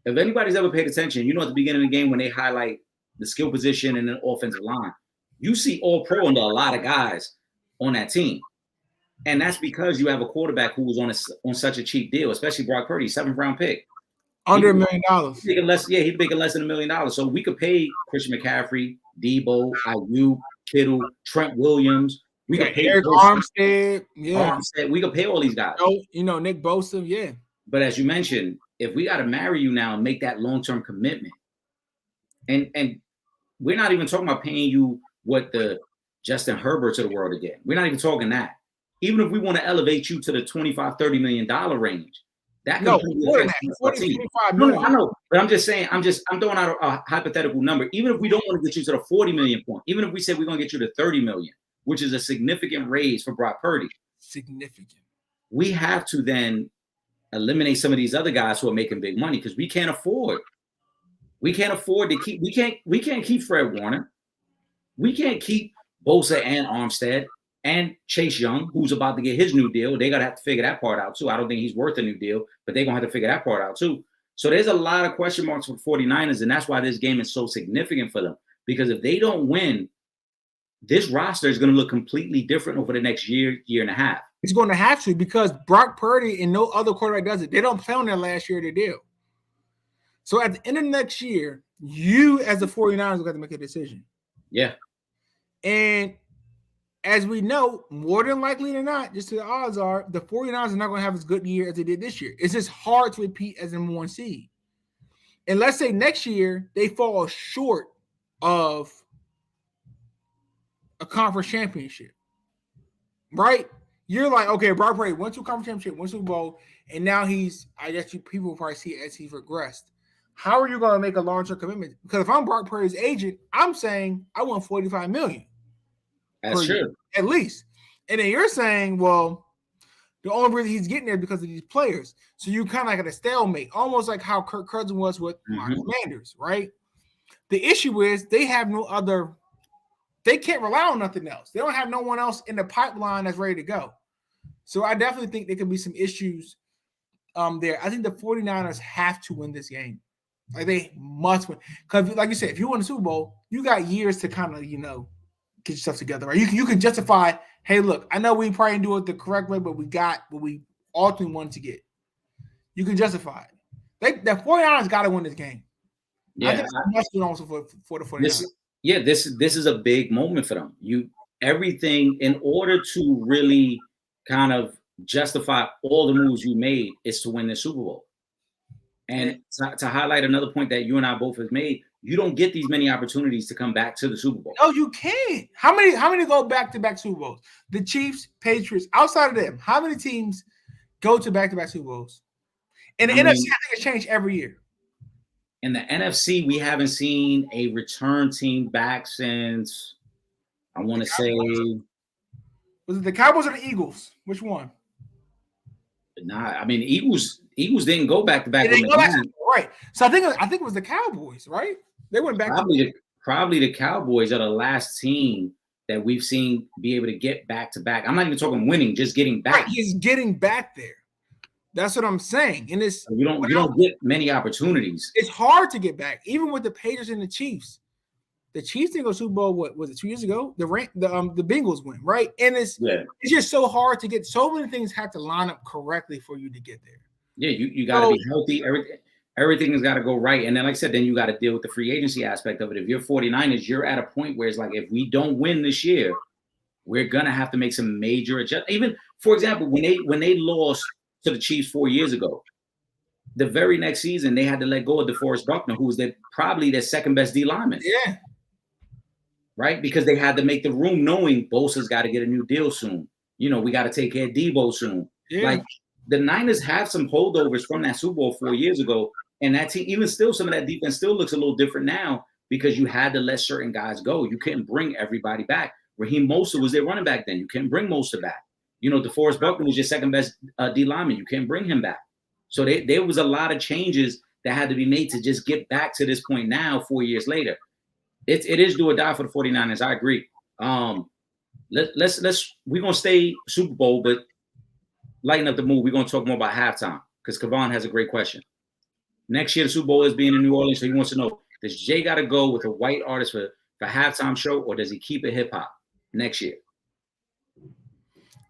if anybody's ever paid attention, you know at the beginning of the game when they highlight the skill position and the offensive line, you see all pro under a lot of guys on that team. And that's because you have a quarterback who was on such a cheap deal, especially Brock Purdy, 7th round pick. Under $1 million. He's making less than $1 million. So we could pay Christian McCaffrey, Debo, Ayuk, Kittle, Trent Williams. We could pay Eric Armstead. Yeah. We could pay all these guys. Nick Bosa. Yeah. But as you mentioned, if we got to marry you now and make that long-term commitment, and we're not even talking about paying you what the Justin Herberts of the world again. We're not even talking that. Even if we want to elevate you to the $25-30 million range, that no, I know, but I'm just saying, I'm throwing out a hypothetical number. Even if we don't want to get you to the 40 million point, even if we said we're going to get you to 30 million, which is a significant raise for Brock Purdy, we have to then eliminate some of these other guys who are making big money because we can't afford to keep. We can't keep Fred Warner. We can't keep Bosa and Armstead and Chase Young, who's about to get his new deal. They gotta have to figure that part out too. I don't think he's worth a new deal, but they're gonna have to figure that part out too. So there's a lot of question marks for the 49ers, and that's why this game is so significant for them. Because if they don't win, this roster is gonna look completely different over the next year and a half. It's going to have to, because Brock Purdy and no other quarterback does it. They don't play on their last year of their deal. So at the end of next year, you as the 49ers will have to make a decision. Yeah. And as we know, more than likely than not, just to the odds are, the 49ers are not going to have as good a year as they did this year. It's just hard to repeat as number one seed. And let's say next year they fall short of a conference championship, right? You're like, okay, Brock Purdy went to a conference championship, went to Super Bowl, and now people will probably see it as he's regressed. How are you going to make a long-term commitment? Because if I'm Brock Purdy's agent, I'm saying I want $45 million. That's true. Year, at least. And then you're saying, well, the only reason he's getting there is because of these players. So you kind of like at a stalemate, almost like how Kirk Cousins was with my Commanders, right? The issue is they have no other – they can't rely on nothing else. They don't have no one else in the pipeline that's ready to go. So I definitely think there could be some issues there. I think the 49ers have to win this game. Like, they must win. Because like you said, if you win the Super Bowl, you got years to kind of, get yourself together, right? You can justify, hey, look, I know we probably didn't do it the correct way, but we got what we ultimately wanted to get. You can justify it. The 49ers got to win this game. Yeah. I think it's must win also for the 49ers. This is a big moment for them. Everything in order to really kind of justify all the moves you made is to win the Super Bowl. And to highlight another point that you and I both have made, you don't get these many opportunities to come back to the Super Bowl. No, you can't. How many go back-to-back Super Bowls? The Chiefs, Patriots, outside of them, how many teams go to back-to-back Super Bowls? And the NFC, I think it's changed every year. In the NFC, we haven't seen a return team back since, I want to say. Was it the Cowboys or the Eagles? Which one? Eagles didn't go back-to-back. Right. So I think it was the Cowboys, right? They went back. Probably the Cowboys are the last team that we've seen be able to get back-to-back. I'm not even talking winning, just getting back. Right, he's getting back there. That's what I'm saying. And you don't get many opportunities. It's hard to get back, even with the Patriots and the Chiefs. The Chiefs didn't go Super Bowl. What was it? 2 years ago? The Bengals win, right? And it's just so hard to get. So many things have to line up correctly for you to get there. Yeah, you got to be healthy. Everything has got to go right. And then, like I said, then you got to deal with the free agency aspect of it. If you're 49ers, you're at a point where it's like, if we don't win this year, we're gonna have to make some major adjustments. Even, for example, when they lost to the Chiefs 4 years ago, the very next season they had to let go of DeForest Buckner, who was probably their second best D lineman. Yeah. Right? Because they had to make the room knowing Bosa's got to get a new deal soon. We got to take care of Debo soon. Yeah. Like the Niners have some holdovers from that Super Bowl 4 years ago. And that team, even still, some of that defense still looks a little different now because you had to let certain guys go. You couldn't bring everybody back. Raheem Mostert was their running back then. You couldn't bring Mostert back. DeForest Buckner was your second best D lineman. You can't bring him back. So there was a lot of changes that had to be made to just get back to this point now, 4 years later. It is do or die for the 49ers. I agree. We're gonna stay Super Bowl, but lighten up the mood. We're gonna talk more about halftime because Kavon has a great question. Next year, the Super Bowl is being in New Orleans, so he wants to know: does Jay got to go with a white artist for halftime show, or does he keep it hip hop next year?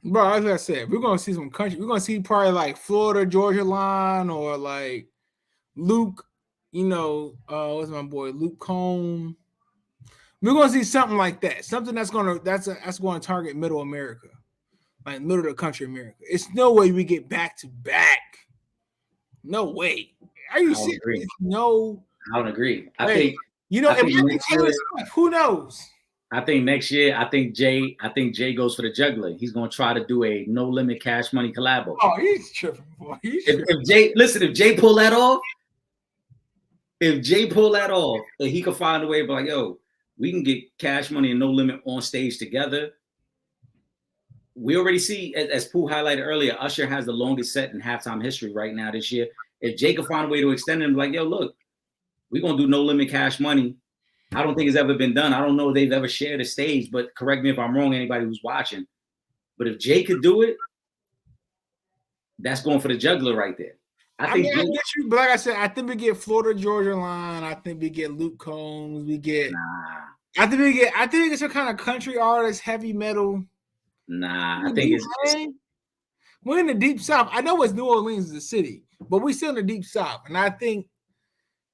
Bro, as I said, we're gonna see some country. We're gonna see probably like Florida Georgia line or like Luke. What's my boy Luke Combs. We're gonna see something like that. Something that's going to target Middle America, like middle of the country America. It's no way we get back to back. No way. Are you serious? No. I don't agree. I think who knows? I think next year, I think Jay goes for the juggler. He's gonna try to do a No Limit Cash Money collabo. Oh, he's tripping, boy. If Jay pull that off, and he could find a way, but like, yo, we can get Cash Money and No Limit on stage together. We already see, as Pooh highlighted earlier, Usher has the longest set in halftime history right now this year. If Jay could find a way to extend it, like, yo, look, we're gonna do No Limit Cash Money. I don't think it's ever been done. I don't know if they've ever shared a stage, but correct me if I'm wrong, anybody who's watching. But if Jay could do it, that's going for the juggler right there. I get you, but like I said, I think we get Florida Georgia line. I think we get Luke Combs. I think we get some kind of country artist, heavy metal. I think we're in the deep south. I know it's New Orleans is the city, but we're still in the deep south, and I think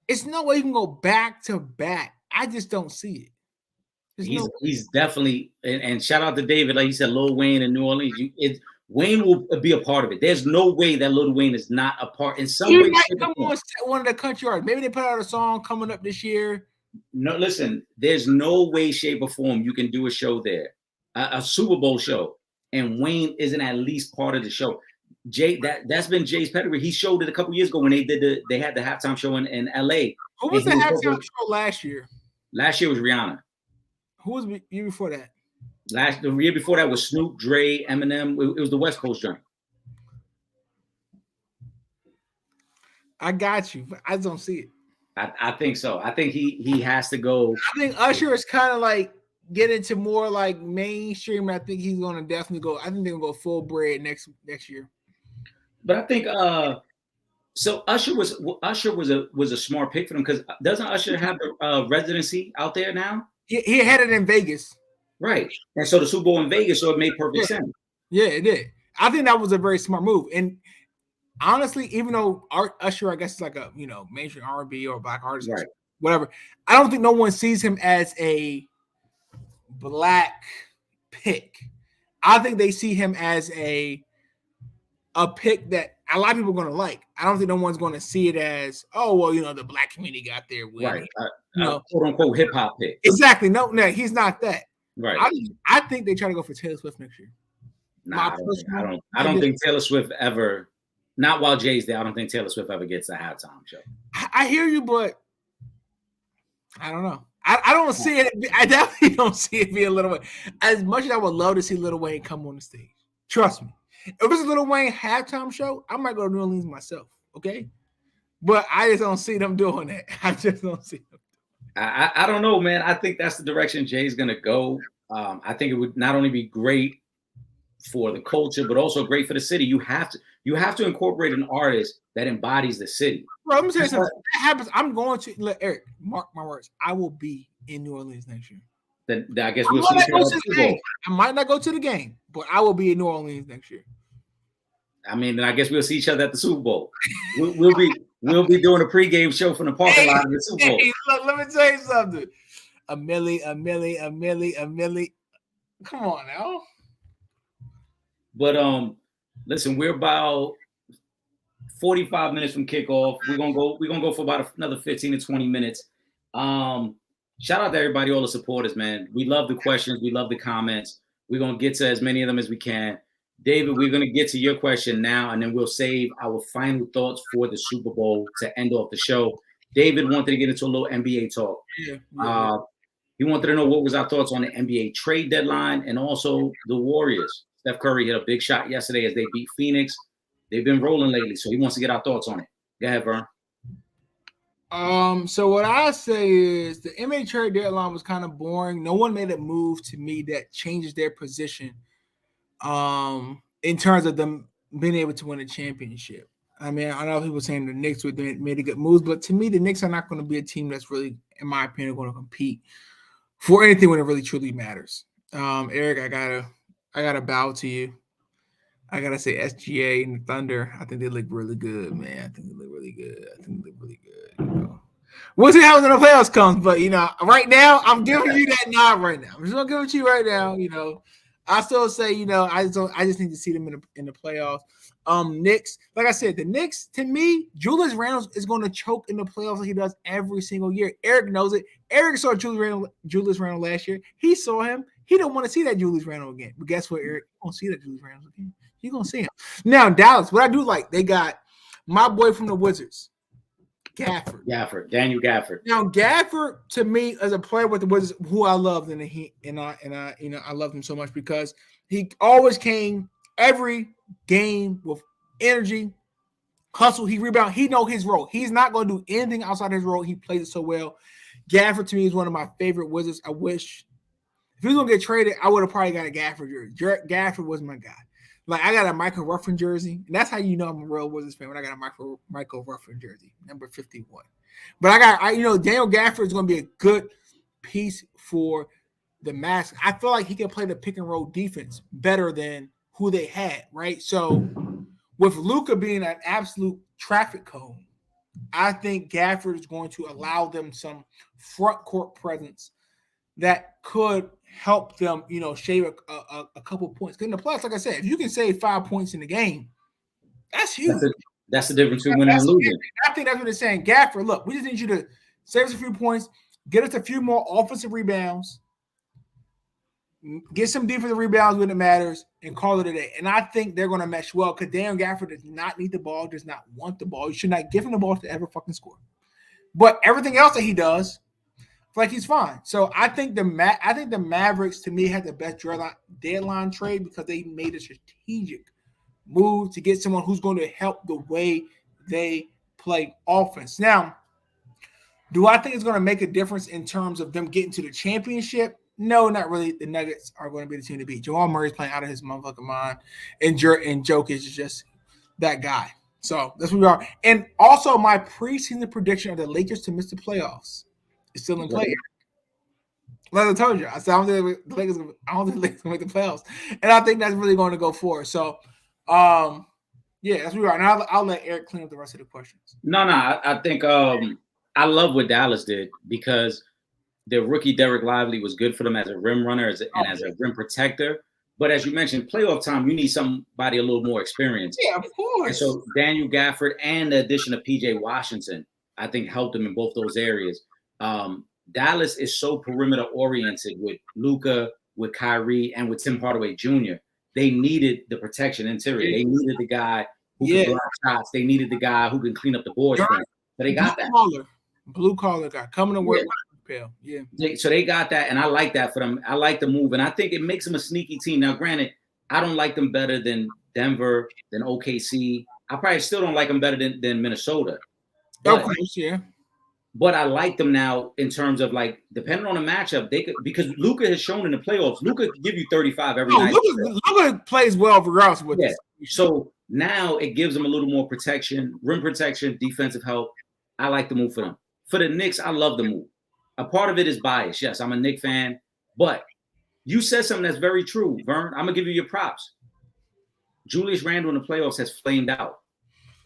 it's no way you can go back to back. I just don't see it. He's definitely, and shout out to David, like you said, Lil Wayne in New Orleans. Wayne will be a part of it. There's no way that Lil Wayne is not a part in some way. He might come on one of the country artists. Maybe they put out a song coming up this year. No, listen, there's no way, shape, or form you can do a show there, a Super Bowl show, and Wayne isn't at least part of the show. Jay, that's been Jay's pedigree. He showed it a couple years ago when they had the halftime show in LA. Who was the halftime show last year? Last year was Rihanna. Who was the year before that? The year before that was Snoop, Dre, Eminem. It was the West Coast joint. I got you, but I don't see it. I think so. I think he has to go. I think Usher is kind of like get into more like mainstream. I think he's going to definitely go. I think they're going to go full bread next year. But I think so. Usher was a smart pick for them because doesn't Usher have a residency out there now? He had it in Vegas. Right. And so the Super Bowl in Vegas, so it made perfect sense. Yeah, it did. I think that was a very smart move. And honestly, even though Usher, I guess, is like a mainstream R&B or black artist, right, whatever, I don't think no one sees him as a black pick. I think they see him as a pick that a lot of people are going to like. I don't think no one's going to see it as, oh, well, the black community got there with right, quote unquote hip hop pick. Exactly. No, he's not that. Right. I think they try to go for Taylor Swift next year. Nah, I don't think Taylor Swift ever. Not while Jay's there. I don't think Taylor Swift ever gets a halftime show. I hear you, but I don't know. I don't see it. I definitely don't see it being Lil Wayne. As much as I would love to see Lil Wayne come on the stage, trust me. If it's a Lil Wayne halftime show, I might go to New Orleans myself. Okay, but I just don't see them doing that. I just don't see them. I don't know, man. I think that's the direction Jay's gonna go. I think it would not only be great for the culture, but also great for the city. You have to incorporate an artist that embodies the city. Bro, let me tell you something. That happens. I'm going to let Eric mark my words. I will be in New Orleans next year. Then I guess we'll see. I might not go to the game, but I will be in New Orleans next year. I mean, I guess we'll see each other at the Super Bowl. We'll be doing a pregame show from the parking lot of the Super Bowl. Hey, look, let me tell you something. A milli. Come on now. But listen, we're about 45 minutes from kickoff. We're gonna go for about another 15 to 20 minutes. Shout out to everybody, all the supporters, man. We love the questions, we love the comments. We're gonna get to as many of them as we can. David, we're gonna get to your question now, and then we'll save our final thoughts for the Super Bowl to end off the show. David wanted to get into a little NBA talk. Yeah. He wanted to know what was our thoughts on the NBA trade deadline and also the Warriors. Steph Curry hit a big shot yesterday as they beat Phoenix. They've been rolling lately, so he wants to get our thoughts on it. Go ahead, Vern. So what I say is the NBA trade deadline was kind of boring. No one made a move to me that changes their position in terms of them being able to win a championship. I mean, I know people saying the Knicks made a good moves, but to me, the Knicks are not going to be a team that's really, in my opinion, going to compete for anything when it really truly matters. Eric, I gotta bow to you. I gotta say SGA and the Thunder. I think they look really good, man. I think they look really good. You know. We'll see how the playoffs comes, but right now I'm giving you that nod right now. I'm just gonna give it to you right now. I still say, I just need to see them in the playoffs. Knicks, like I said, the Knicks, to me, Julius Randle is going to choke in the playoffs like he does every single year. Eric knows it. Eric saw Julius Randle last year. He saw him. He don't want to see that Julius Randle again. But guess what, Eric? You won't see that Julius Randle again. You're going to see him. Now, Dallas, what I do like, they got my boy from the Wizards, Gafford. Daniel Gafford. Now, Gafford, to me, as a player with the Wizards, who I loved, I loved him so much because he always came every game with energy, hustle, he rebound. He know his role. He's not going to do anything outside his role. He plays it so well. Gafford, to me, is one of my favorite Wizards. I wish if he was going to get traded, I would have probably got a Gafford jersey. Gafford was my guy. Like, I got a Michael Ruffin jersey, and that's how you know I'm a real Wizards fan when I got a Michael Ruffin jersey, number 51. But Daniel Gafford is going to be a good piece for the Mask. I feel like he can play the pick and roll defense better than who they had, right? So with Luka being an absolute traffic cone, I think Gafford is going to allow them some front court presence that could help them, shave a couple points. Because in the playoffs, like I said, if you can save 5 points in the game, that's huge. That's the difference between winning and losing. I think that's what they're saying. Gafford, look, we just need you to save us a few points, get us a few more offensive rebounds, get some defensive rebounds when it matters, and call it a day. And I think they're going to mesh well because Daniel Gafford does not need the ball, does not want the ball. You should not give him the ball to ever fucking score. But everything else that he does, like he's fine. So I think the Mavericks, to me, had the best deadline trade because they made a strategic move to get someone who's going to help the way they play offense. Now, do I think it's going to make a difference in terms of them getting to the championship? No, not really. The Nuggets are going to be the team to beat. Jamal Murray's playing out of his motherfucking mind, and Jokic is just that guy. So that's where we are. And also, my preseason prediction of the Lakers to miss the playoffs is still in play. Like I told you, I said I don't think the Lakers will make the playoffs, and I think that's really going to go forward. So, yeah, that's where we are. And I'll let Eric clean up the rest of the questions. No, I think I love what Dallas did because the rookie Derek Lively was good for them as a rim runner as a rim protector. But as you mentioned, playoff time, you need somebody a little more experienced. Yeah, of course. And so Daniel Gafford and the addition of PJ Washington, I think, helped them in both those areas. Dallas is so perimeter oriented with Luka, with Kyrie, and with Tim Hardaway Jr. They needed the protection interior. They needed the guy who can block shots. They needed the guy who can clean up the boards. But they got that. Blue collar guy coming to work. Yeah. So they got that, and I like that for them. I like the move, and I think it makes them a sneaky team. Now, granted, I don't like them better than Denver, than OKC. I probably still don't like them better than Minnesota. Of course, yeah. But I like them now in terms of like depending on the matchup, they could because Luka has shown in the playoffs. Luka could give you 35 every night. Luka plays well regardless of what. Yeah. So now it gives them a little more protection, rim protection, defensive help. I like the move for them. For the Knicks, I love the move. A part of it is bias. Yes, I'm a Knicks fan, but you said something that's very true, Vern. I'm gonna give you your props. Julius Randle in the playoffs has flamed out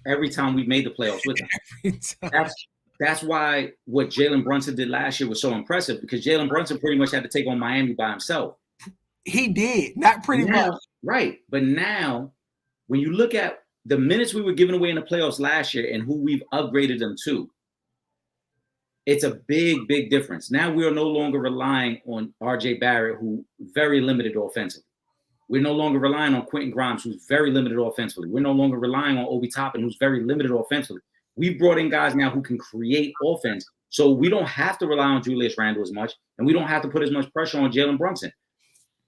every time we've made the playoffs with him. That's why what Jalen Brunson did last year was so impressive because Jalen Brunson pretty much had to take on Miami by himself. He did, not pretty much. Right. But now, when you look at the minutes we were giving away in the playoffs last year and who we've upgraded them to, it's a big, big difference. Now we are no longer relying on R.J. Barrett, who very limited offensively. We're no longer relying on Quentin Grimes, who's very limited offensively. We're no longer relying on Obi Toppin, who's very limited offensively. We've brought in guys now who can create offense, so we don't have to rely on Julius Randle as much, and we don't have to put as much pressure on Jalen Brunson.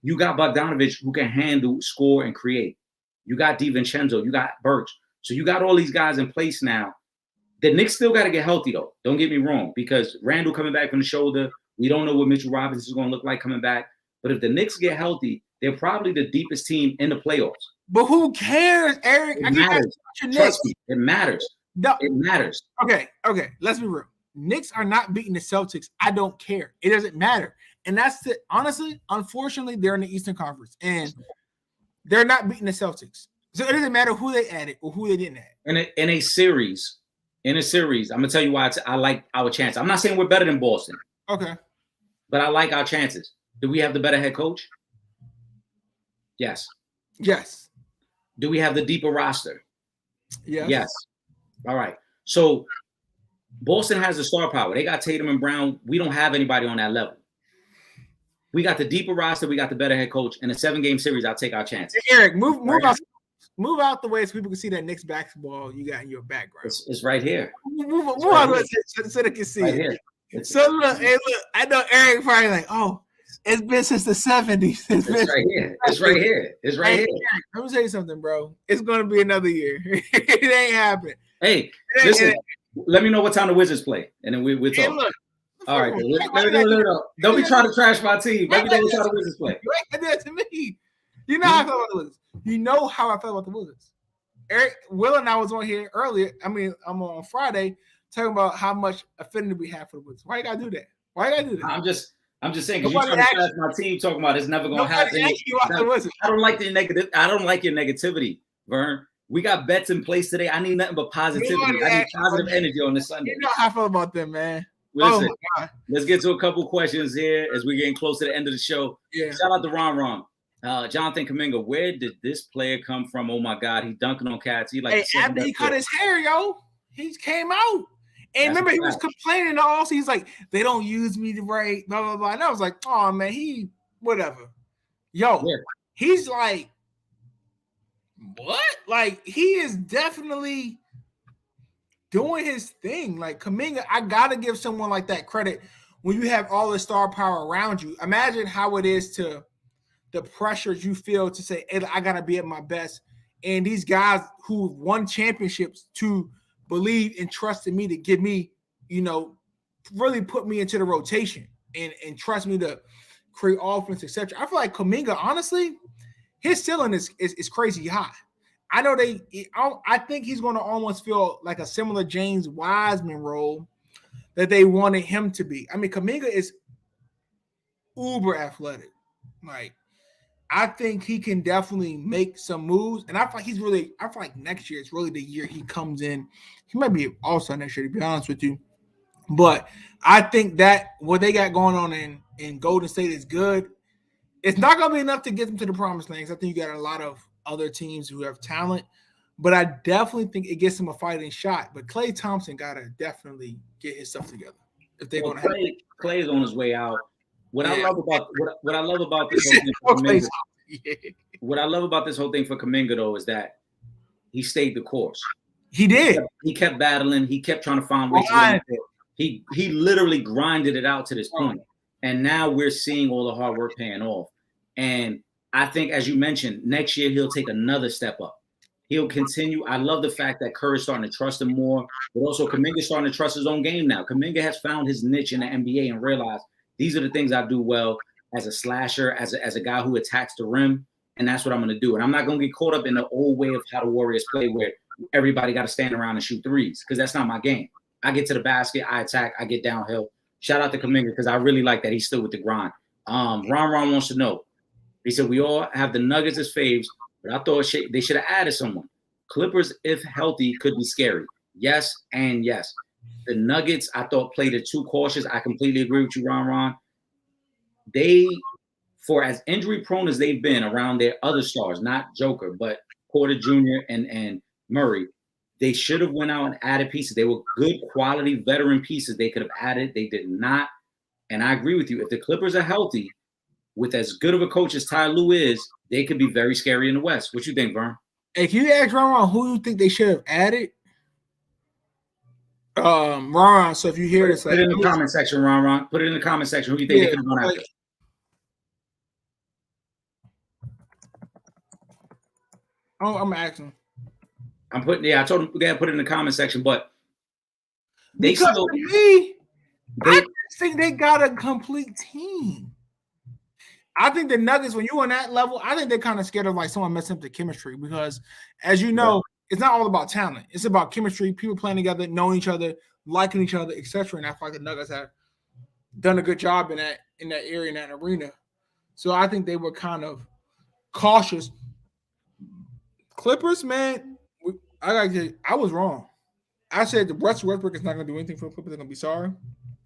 You got Bogdanovich, who can handle, score, and create. You got DiVincenzo. You got Birch. So you got all these guys in place now. The Knicks still got to get healthy, though. Don't get me wrong, because Randle coming back from the shoulder, we don't know what Mitchell Robinson is going to look like coming back. But if the Knicks get healthy, they're probably the deepest team in the playoffs. But who cares, Eric? It matters. Trust me, it matters. No. It matters. Okay. Let's be real. Knicks are not beating the Celtics. I don't care. It doesn't matter. And that's it. Honestly, unfortunately, they're in the Eastern Conference, and they're not beating the Celtics. So it doesn't matter who they added or who they didn't add. In a series, I'm gonna tell you why I like our chance. I'm not saying we're better than Boston. Okay. But I like our chances. Do we have the better head coach? Yes. Yes. Do we have the deeper roster? Yes. Yes. All right. So Boston has the star power. They got Tatum and Brown. We don't have anybody on that level. We got the deeper roster. We got the better head coach. In a 7-game series, I'll take our chances. Hey, Eric, move out the way so people can see that Knicks basketball you got in your background. It's right here. Move out the way so they can see right it. Here. So look, I know Eric probably like, oh, it's been since the 70s. It's right here. It's right here. It's right here. Let me tell you something, bro. It's going to be another year. It ain't happening. Hey, listen. Let me know what time the Wizards play, and then we'll talk. Hey, look. All right. No. Don't be trying to trash my team. Let me know what time the Wizards play. You ain't that to me. You know how I feel about the Wizards. You know how I felt about the Wizards. Eric, Will and I was on here earlier. I'm on Friday talking about how much affinity we have for the Wizards. Why you gotta do that? I'm just saying, because you're trying to trash my team, talking about it's never gonna happen. I don't like the negative. I don't like your negativity, Vern. We got bets in place today. I need nothing but positivity. I need positive energy on this Sunday. You know how I feel about them, man. Listen, let's get to a couple questions here as we're getting close to the end of the show. Yeah. Shout out to Ron. Jonathan Kuminga, where did this player come from? Oh my God, he's dunking on cats. After he cut his hair, yo, he came out. And remember, he was complaining all season. He's like, they don't use me right, blah, blah, blah. And I was like, oh, man, whatever. Yo, he's like, what? Like, he is definitely doing his thing. Like, Kuminga, I got to give someone like that credit when you have all the star power around you. Imagine how it is to the pressures you feel to say, hey, I got to be at my best. And these guys who won championships to believe and trust in me to give me, really put me into the rotation and trust me to create offense, etc. I feel like Kuminga, honestly, his ceiling is crazy high. I know I think he's going to almost feel like a similar James Wiseman role that they wanted him to be. I mean, Kuminga is uber athletic. Like, I think he can definitely make some moves. And I feel like next year is really the year he comes in. He might be all-star next year, to be honest with you. But I think that what they got going on in Golden State is good. It's not going to be enough to get them to the promised land. I think you got a lot of other teams who have talent. But I definitely think it gets him a fighting shot. But Klay Thompson got to definitely get his stuff together if they're going to have it. Klay is on his way out. What I love about this whole thing for Kuminga, what I love about this whole thing for Kuminga, though, is that he stayed the course. He did. He kept battling. He kept trying to find ways to win it. He literally grinded it out to this point. And now we're seeing all the hard work paying off. And I think, as you mentioned, next year he'll take another step up. He'll continue. I love the fact that Curry's starting to trust him more, but also Kuminga's starting to trust his own game now. Kuminga has found his niche in the NBA and realized these are the things I do well as a slasher, as a guy who attacks the rim, and that's what I'm going to do. And I'm not going to get caught up in the old way of how the Warriors play where everybody got to stand around and shoot threes, because that's not my game. I get to the basket, I attack, I get downhill. Shout out to Kuminga because I really like that he's still with the grind. Ron wants to know. He said, we all have the Nuggets as faves, but I thought they should have added someone. Clippers, if healthy, could be scary. Yes and yes. The Nuggets, I thought, played it too cautious. I completely agree with you, Ron. They, for as injury-prone as they've been around their other stars, not Joker, but Porter Jr. and Murray, they should have went out and added pieces. They were good quality veteran pieces they could have added. They did not. And I agree with you. If the Clippers are healthy, with as good of a coach as Ty Lue is, they could be very scary in the West. What you think, Vern? If you ask Ron, who you think they should have added? Ron. So if you hear this, put it in the comment section, Ron. Put it in the comment section. Who you think they could have gone after? Oh, I'm asking. I'm putting. Yeah, I told him we gotta put it in the comment section, but I just think they got a complete team. I think the Nuggets, when you're on that level, I think they're kind of scared of like someone messing up the chemistry because, as you know, it's not all about talent. It's about chemistry, people playing together, knowing each other, liking each other, etc. And I feel like the Nuggets have done a good job in that area, in that arena. So I think they were kind of cautious. Clippers, man, I was wrong. I said the Westbrook is not going to do anything for the Clippers. They're going to be sorry.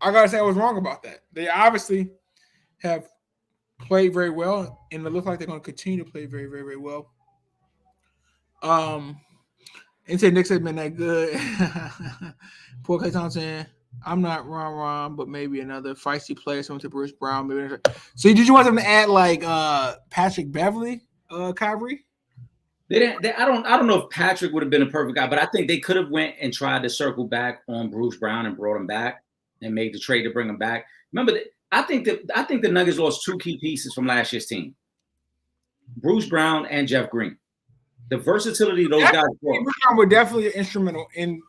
I got to say I was wrong about that. They obviously have played very well, and it looks like they're going to continue to play very, very, very well. And say Knicks have been that good. Poor Klay Thompson. I'm not Ron, but maybe another feisty player, someone to Bruce Brown. Maybe. So did you want them to add like Patrick Beverly, Kyrie? I don't know if Patrick would have been a perfect guy, but I think they could have went and tried to circle back on Bruce Brown and brought him back and made the trade to bring him back. Remember, I think the Nuggets lost two key pieces from last year's team: Bruce Brown and Jeff Green. The versatility those guys brought. Bruce Brown were definitely instrumental in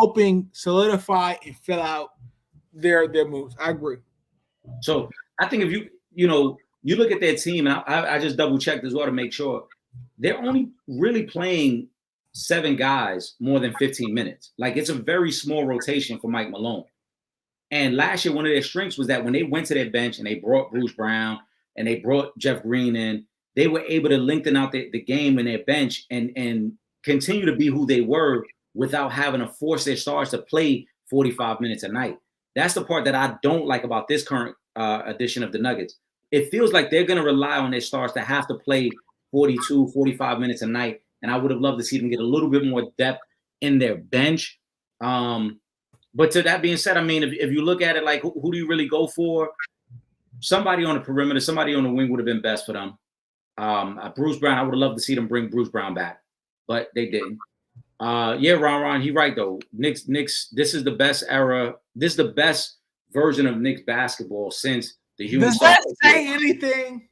helping solidify and fill out their moves. I agree. So I think if you look at their team, and I just double checked as well to make sure. They're only really playing 7 guys more than 15 minutes. Like, it's a very small rotation for Mike Malone. And last year, one of their strengths was that when they went to their bench and they brought Bruce Brown and they brought Jeff Green in, they were able to lengthen out the game in their bench and continue to be who they were without having to force their stars to play 45 minutes a night. That's the part that I don't like about this current edition of the Nuggets. It feels like they're going to rely on their stars to have to play 42, 45 minutes a night. And I would have loved to see them get a little bit more depth in their bench. But to that being said, I mean, if you look at it, like, who do you really go for? Somebody on the perimeter, somebody on the wing would have been best for them. Bruce Brown, I would have loved to see them bring Bruce Brown back, but they didn't. Ron, he's right, though. Knicks, this is the best era. This is the best version of Knicks basketball since the human. Does that say anything?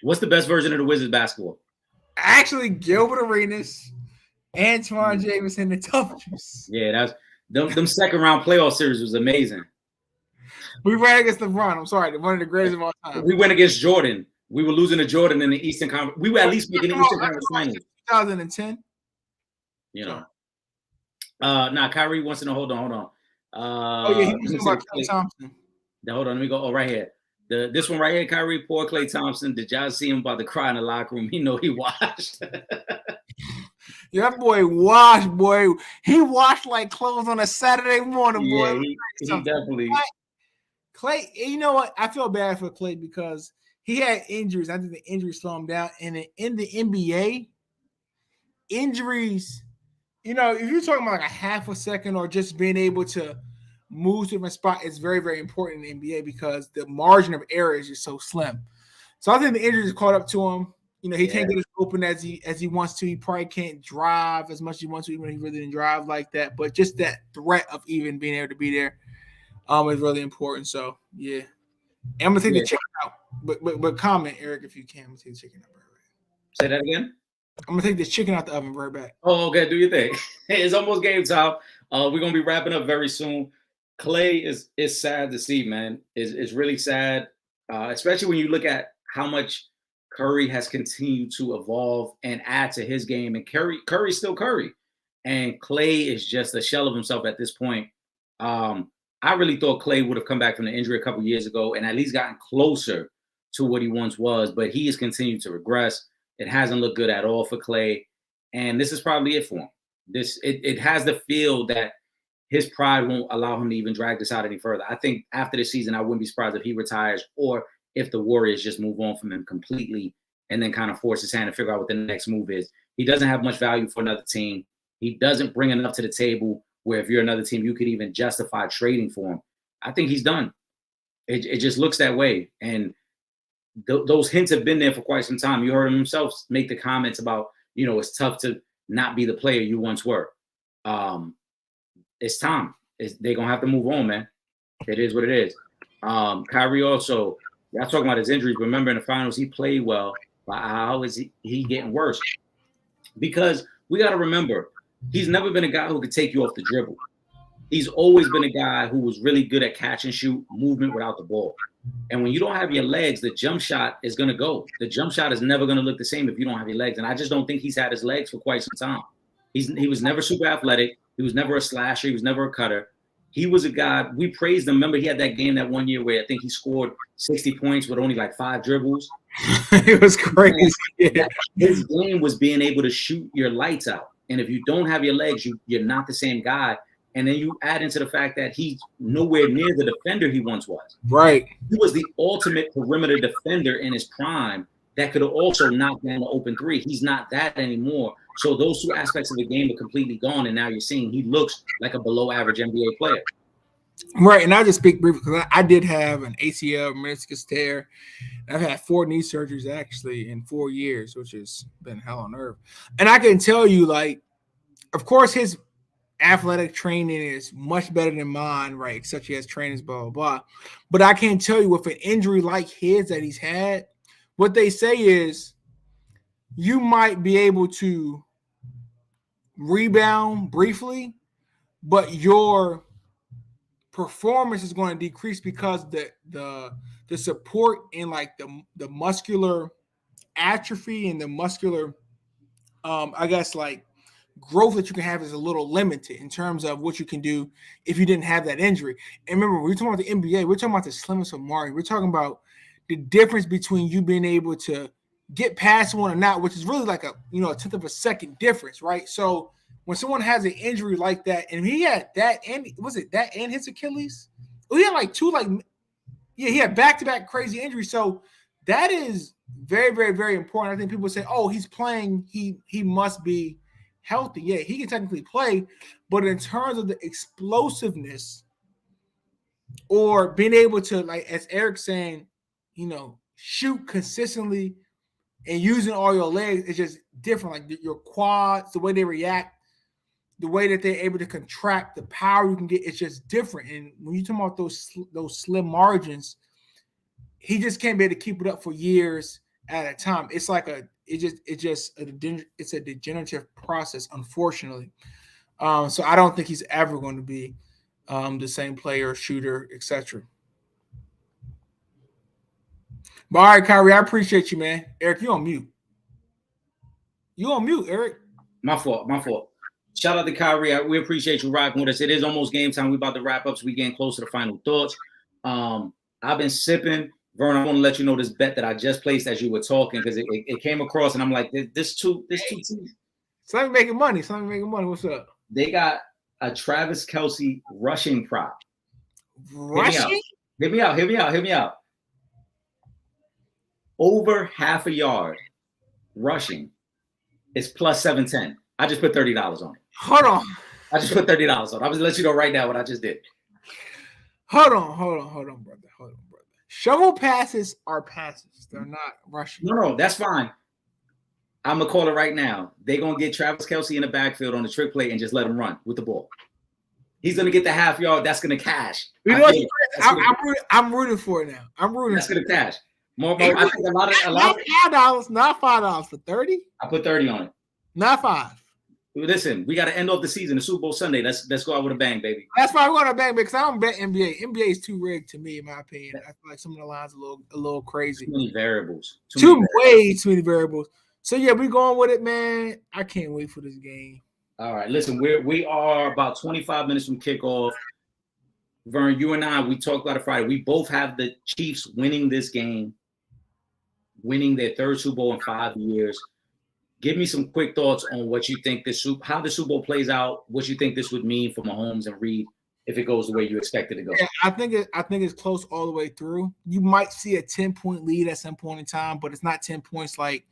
What's the best version of the Wizards basketball? Actually, Gilbert Arenas, Antoine Jameson, the toughest. Yeah, that's them second round playoff series was amazing. We ran against LeBron. I'm sorry, one of the greatest of all time. We went against Jordan. We were losing to Jordan in the Eastern Conference. We were at least making the Eastern Conference Finals. 2010. Kyrie wants to know. Hold on. He was about Klay Thompson. Hold on, let me go. Oh, right here. This one right here, Kyrie, poor Klay Thompson. Did y'all see him about to cry in the locker room? He washed. Yeah, that boy washed, boy. He washed like clothes on a Saturday morning, boy. Yeah, he definitely. Klay, you know what? I feel bad for Klay because he had injuries. I think the injuries slowed him down. And in the NBA, injuries, if you're talking about like a half a second or just being able to move to a different spot, it's very, very important in the NBA because the margin of error is just so slim. So I think the injuries caught up to him. He can't get as open as he wants to. He probably can't drive as much as he wants to, even when he really didn't drive like that. But just that threat of even being able to be there is really important. So yeah, and I'm gonna take the chicken out. But comment, Eric, if you can. I'm gonna take the chicken out. Say that again. I'm gonna take this chicken out the oven right back. Oh, okay. Do your thing. It's almost game time. We're gonna be wrapping up very soon. Klay is sad to see, man. It's really sad, especially when you look at how much Curry has continued to evolve and add to his game. And Curry's still Curry. And Klay is just a shell of himself at this point. I really thought Klay would have come back from the injury a couple years ago and at least gotten closer to what he once was. But he has continued to regress. It hasn't looked good at all for Klay. And this is probably it for him. It has the feel that his pride won't allow him to even drag this out any further. I think after this season, I wouldn't be surprised if he retires or if the Warriors just move on from him completely and then kind of force his hand to figure out what the next move is. He doesn't have much value for another team. He doesn't bring enough to the table where if you're another team, you could even justify trading for him. I think he's done. It just looks that way. And those hints have been there for quite some time. You heard him himself make the comments about, it's tough to not be the player you once were. It's time. They're going to have to move on, man. It is what it is. Kyrie also, y'all talking about his injuries. Remember in the finals, he played well. But how is he getting worse? Because we got to remember, he's never been a guy who could take you off the dribble. He's always been a guy who was really good at catch and shoot movement without the ball. And when you don't have your legs, the jump shot is going to go. The jump shot is never going to look the same if you don't have your legs. And I just don't think he's had his legs for quite some time. He was never super athletic. He was never a slasher. He was never a cutter. He was a guy, we praised him. Remember, he had that game that one year where I think he scored 60 points with only like 5 dribbles. It was crazy. Yeah. His game was being able to shoot your lights out. And if you don't have your legs, you're not the same guy. And then you add into the fact that he's nowhere near the defender he once was. Right. He was the ultimate perimeter defender in his prime that could have also knocked down the open three. He's not that anymore. So those two aspects of the game are completely gone. And now you're seeing he looks like a below average NBA player. Right. And I'll just speak briefly because I did have an ACL meniscus tear. I've had 4 knee surgeries actually in 4 years, which has been hell on earth. And I can tell you, like, of course, his athletic training is much better than mine, right? Such as trainings, blah, blah, blah. But I can tell you with an injury like his that he's had, what they say is you might be able to rebound briefly, but your performance is going to decrease because the support in like the muscular atrophy and the muscular I guess like growth that you can have is a little limited in terms of what you can do if you didn't have that injury. And remember, we're talking about the NBA, we're talking about the slimmest of margin. We're talking about the difference between you being able to get past one or not, which is really like a 10th of a second difference, right? So when someone has an injury like that, and he had that, and was it that and his Achilles? Oh, he had like 2, he had back-to-back crazy injuries. So that is very, very, very important. I think people say, oh, he's playing, he must be healthy. Yeah, he can technically play, but in terms of the explosiveness or being able to, like as Eric's saying, shoot consistently and using all your legs is just different. Like your quads, the way they react, the way that they're able to contract, the power you can get, it's just different. And when you talk about those slim margins, he just can't be able to keep it up for years at a time. It's like it's a degenerative process, unfortunately. So I don't think he's ever going to be the same player, shooter, etc. But all right, Kyrie, I appreciate you, man. Eric, you on mute. You on mute, Eric. My fault. Shout out to Kyrie. We appreciate you rocking with us. It is almost game time. We're about to wrap up, so we're getting close to the final thoughts. I've been sipping. Vern, I want to let you know this bet that I just placed as you were talking because it came across, and I'm like, this too. Something making money. What's up? They got a Travis Kelce rushing prop. Rushing? Hear me out. Over half a yard rushing is plus 710. I just put $30 on it. Hold on. I just put $30 on it. I'm going to let you know right now what I just did. Hold on, brother. Shovel passes are passes. They're not rushing. No, that's fine. I'm going to call it right now. They're going to get Travis Kelce in the backfield on the trick play and just let him run with the ball. He's going to get the half yard. That's going to cash. You know what? I'm rooting for it now. That's going to cash. More, I think a lot of not $5 for 30. I put 30 on it. Not 5. Listen, we got to end off the season. The Super Bowl Sunday. Let's go out with a bang, baby. That's why we're going to bang because I don't bet NBA. NBA is too rigged to me, in my opinion. I feel like some of the lines are a little crazy. Too many variables. Way too many variables. So yeah, we're going with it, man. I can't wait for this game. All right, listen, we are about 25 minutes from kickoff. Vern, you and I, we talked about it Friday. We both have the Chiefs winning this game, winning their 3rd Super Bowl in 5 years. Give me some quick thoughts on what you think how the Super Bowl plays out, what you think this would mean for Mahomes and Reed if it goes the way you expect it to go. Yeah, I think it's close all the way through. You might see a 10-point lead at some point in time, but it's not 10 points like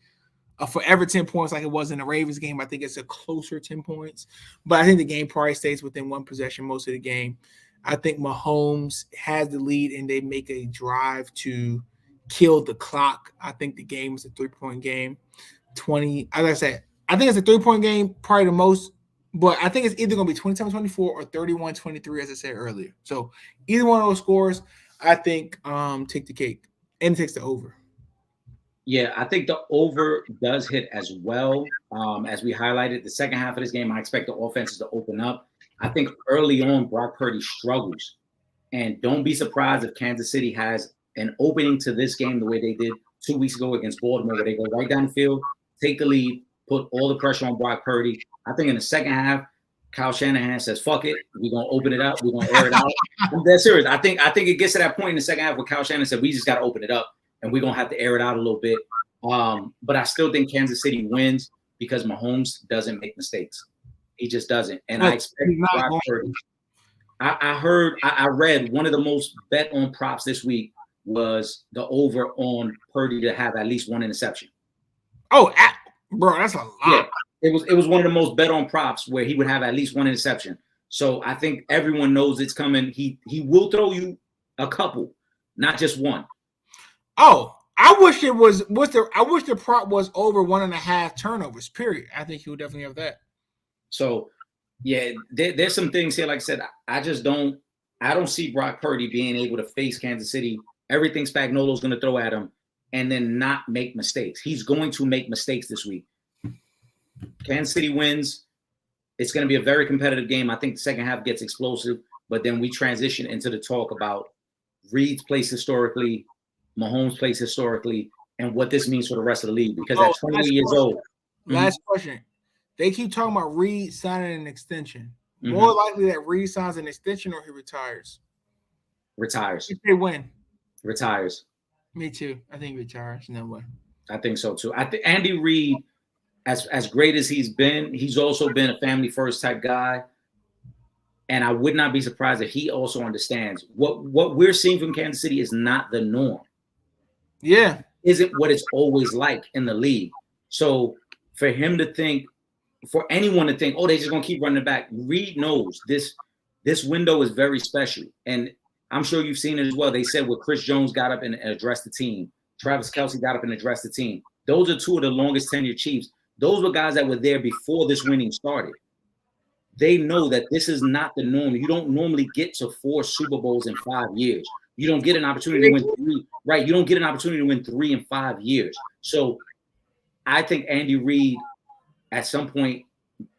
forever 10 points like it was in the Ravens game. I think it's a closer 10 points, but I think the game probably stays within one possession most of the game. I think Mahomes has the lead and they make a drive to kill the clock. I think the game is a 3-point game. 20, as I said, I think it's a 3-point game, probably the most, but I think it's either going to be 27-24 or 31-23, as I said earlier. So either one of those scores, I think take the cake and it takes the over. Yeah, I think the over does hit as well. As we highlighted, the second half of this game, I expect the offenses to open up. I think early on, Brock Purdy struggles. And don't be surprised if Kansas City has an opening to this game the way they did 2 weeks ago against Baltimore, where they go right down the field, take the lead, put all the pressure on Brock Purdy. I think in the second half, Kyle Shanahan says, fuck it. We're going to open it up. We're going to air it out. I'm dead serious. I think it gets to that point in the second half where Kyle Shanahan said, we just got to open it up. And we're going to have to air it out a little bit. But I still think Kansas City wins because Mahomes doesn't make mistakes. He just doesn't. And I expect Brock Purdy. I read one of the most bet on props this week was the over on Purdy to have at least one interception. Oh, bro, that's a lot. Yeah, it was one of the most bet on props where he would have at least one interception. So I think everyone knows it's coming. He will throw you a couple, not just one. Oh, I wish the prop was over 1.5 turnovers, period. I think he would definitely have that. So, yeah, there's some things here. Like I said, I don't see Brock Purdy being able to face Kansas City. Everything Spagnuolo's going to throw at him and then not make mistakes. He's going to make mistakes this week. Kansas City wins. It's going to be a very competitive game. I think the second half gets explosive, but then we transition into the talk about Reed's place historically, Mahomes plays historically, and what this means for the rest of the league. Because at 28 years old. Last question. They keep talking about Reed signing an extension. More likely that Reed signs an extension or he retires. Retires. If they win. Retires. Me too. I think he retires. No way. I think so too. I think Andy Reid, as great as he's been, he's also been a family first type guy. And I would not be surprised if he also understands what we're seeing from Kansas City is not the norm. Yeah. Isn't what it's always like in the league. So for him to think, for anyone to think, oh, they're just going to keep running it back. Reed knows this window is very special. And I'm sure you've seen it as well. They said when Chris Jones got up and addressed the team, Travis Kelce got up and addressed the team. Those are two of the longest tenured Chiefs. Those were guys that were there before this winning started. They know that this is not the norm. You don't normally get to 4 Super Bowls in 5 years. You don't get an opportunity to win 3, right? You don't get an opportunity to win 3 in 5 years. So I think Andy Reid at some point,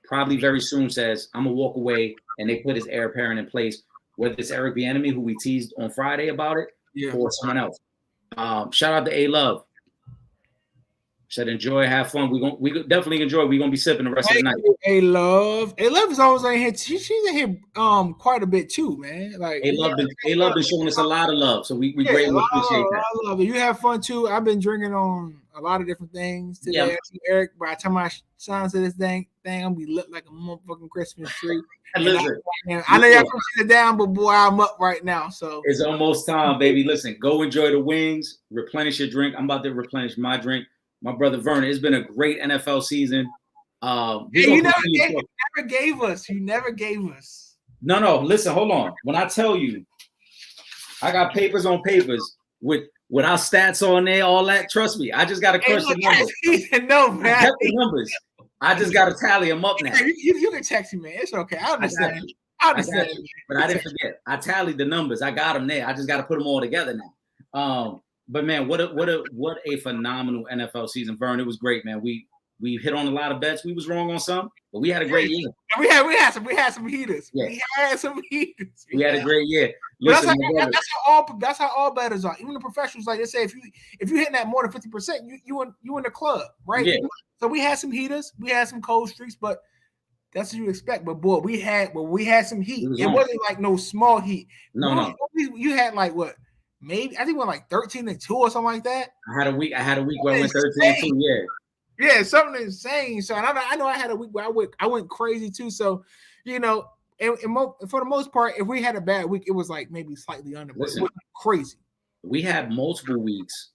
probably very soon, says, I'm going to walk away, and they put his heir apparent in place, whether it's Eric Bieniemy, who we teased on Friday about it, or someone else. Shout out to A-Love. Said enjoy, have fun. We definitely enjoy. We're gonna be sipping the rest of the night. A-Love is always in here. She's in here quite a bit too, man. Like A-Love been showing us a lot of love, so we greatly appreciate that. I love it. You have fun too. I've been drinking on a lot of different things today. Yeah. Eric, by the time I sign to this thing, I'm gonna be lit like a motherfucking Christmas tree. I know y'all can sit down, but boy, I'm up right now. So it's almost time, baby. Listen, go enjoy the wings, replenish your drink. I'm about to replenish my drink. My brother Vernon, it's been a great NFL season. You never gave us. You never gave us. No. Listen, hold on. When I tell you, I got papers on papers with our stats on there, all that. Trust me, I just got to crush the numbers. No, man. I got the numbers. I just got to tally them up now. You can text me, man. It's okay. I understand. I understand. But I didn't forget. I tallied the numbers. I got them there. I just got to put them all together now. But man, what a phenomenal NFL season, Vern. It was great, man. We hit on a lot of bets. We was wrong on some, but we had a great year. We had some heaters. Yeah. We had some heaters. We had a great year. Listen, that's how all bettors are. Even the professionals, like they say, if you hitting that more than 50%, you in the club, right? Yeah. So we had some heaters. We had some cold streaks, but that's what you expect. But boy, we had some heat. It wasn't like no small heat. No. You had like what? Maybe I think we went like 13-2 or something like that. I had a week where I went 13-2. Yeah, something insane. So and I know I had a week where I went crazy too. So and for the most part, if we had a bad week, it was like maybe slightly under. But it wasn't crazy. We had multiple weeks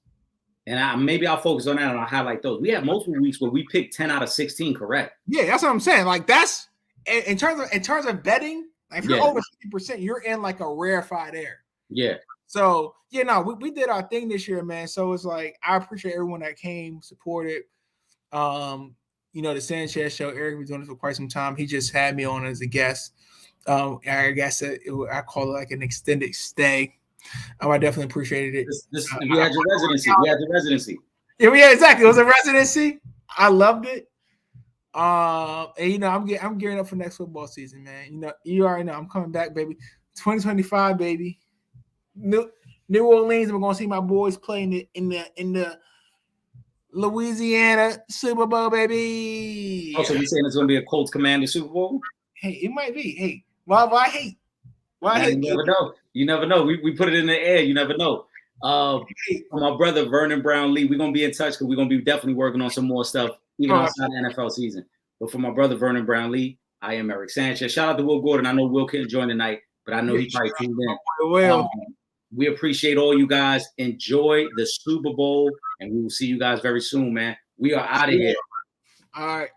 And maybe I'll focus on that and I'll highlight those. We had multiple weeks where we picked 10 out of 16 correct. Yeah, that's what I'm saying. Like that's in terms of betting. Like if you're over 50%, you're in like a rarefied air. Yeah. So yeah, no, we did our thing this year, man. So it's like I appreciate everyone that came, supported. The Sanchez show. Eric was doing this for quite some time. He just had me on as a guest. I guess I call it like an extended stay. I definitely appreciated it. We had your residency. We had the residency. Yeah, exactly. It was a residency. I loved it. And I'm gearing up for next football season, man. You already know I'm coming back, baby. 2025, baby. New Orleans. I'm gonna see my boys playing in the Louisiana Super Bowl, baby. Oh, so you're saying it's gonna be a Colts Commander Super Bowl? Hey, it might be. Hey, why hate? Why hate? You never know. You never know. We put it in the air. You never know. My brother Vernon Brown Lee, we're gonna be in touch because we're gonna be definitely working on some more stuff, even outside the NFL season. But for my brother Vernon Brown Lee, I am Eric Sanchez. Shout out to Will Gordon. I know Will couldn't join tonight, but I know he probably tuned in. We appreciate all you guys. Enjoy the Super Bowl, and we will see you guys very soon, man. We are out of here. All right.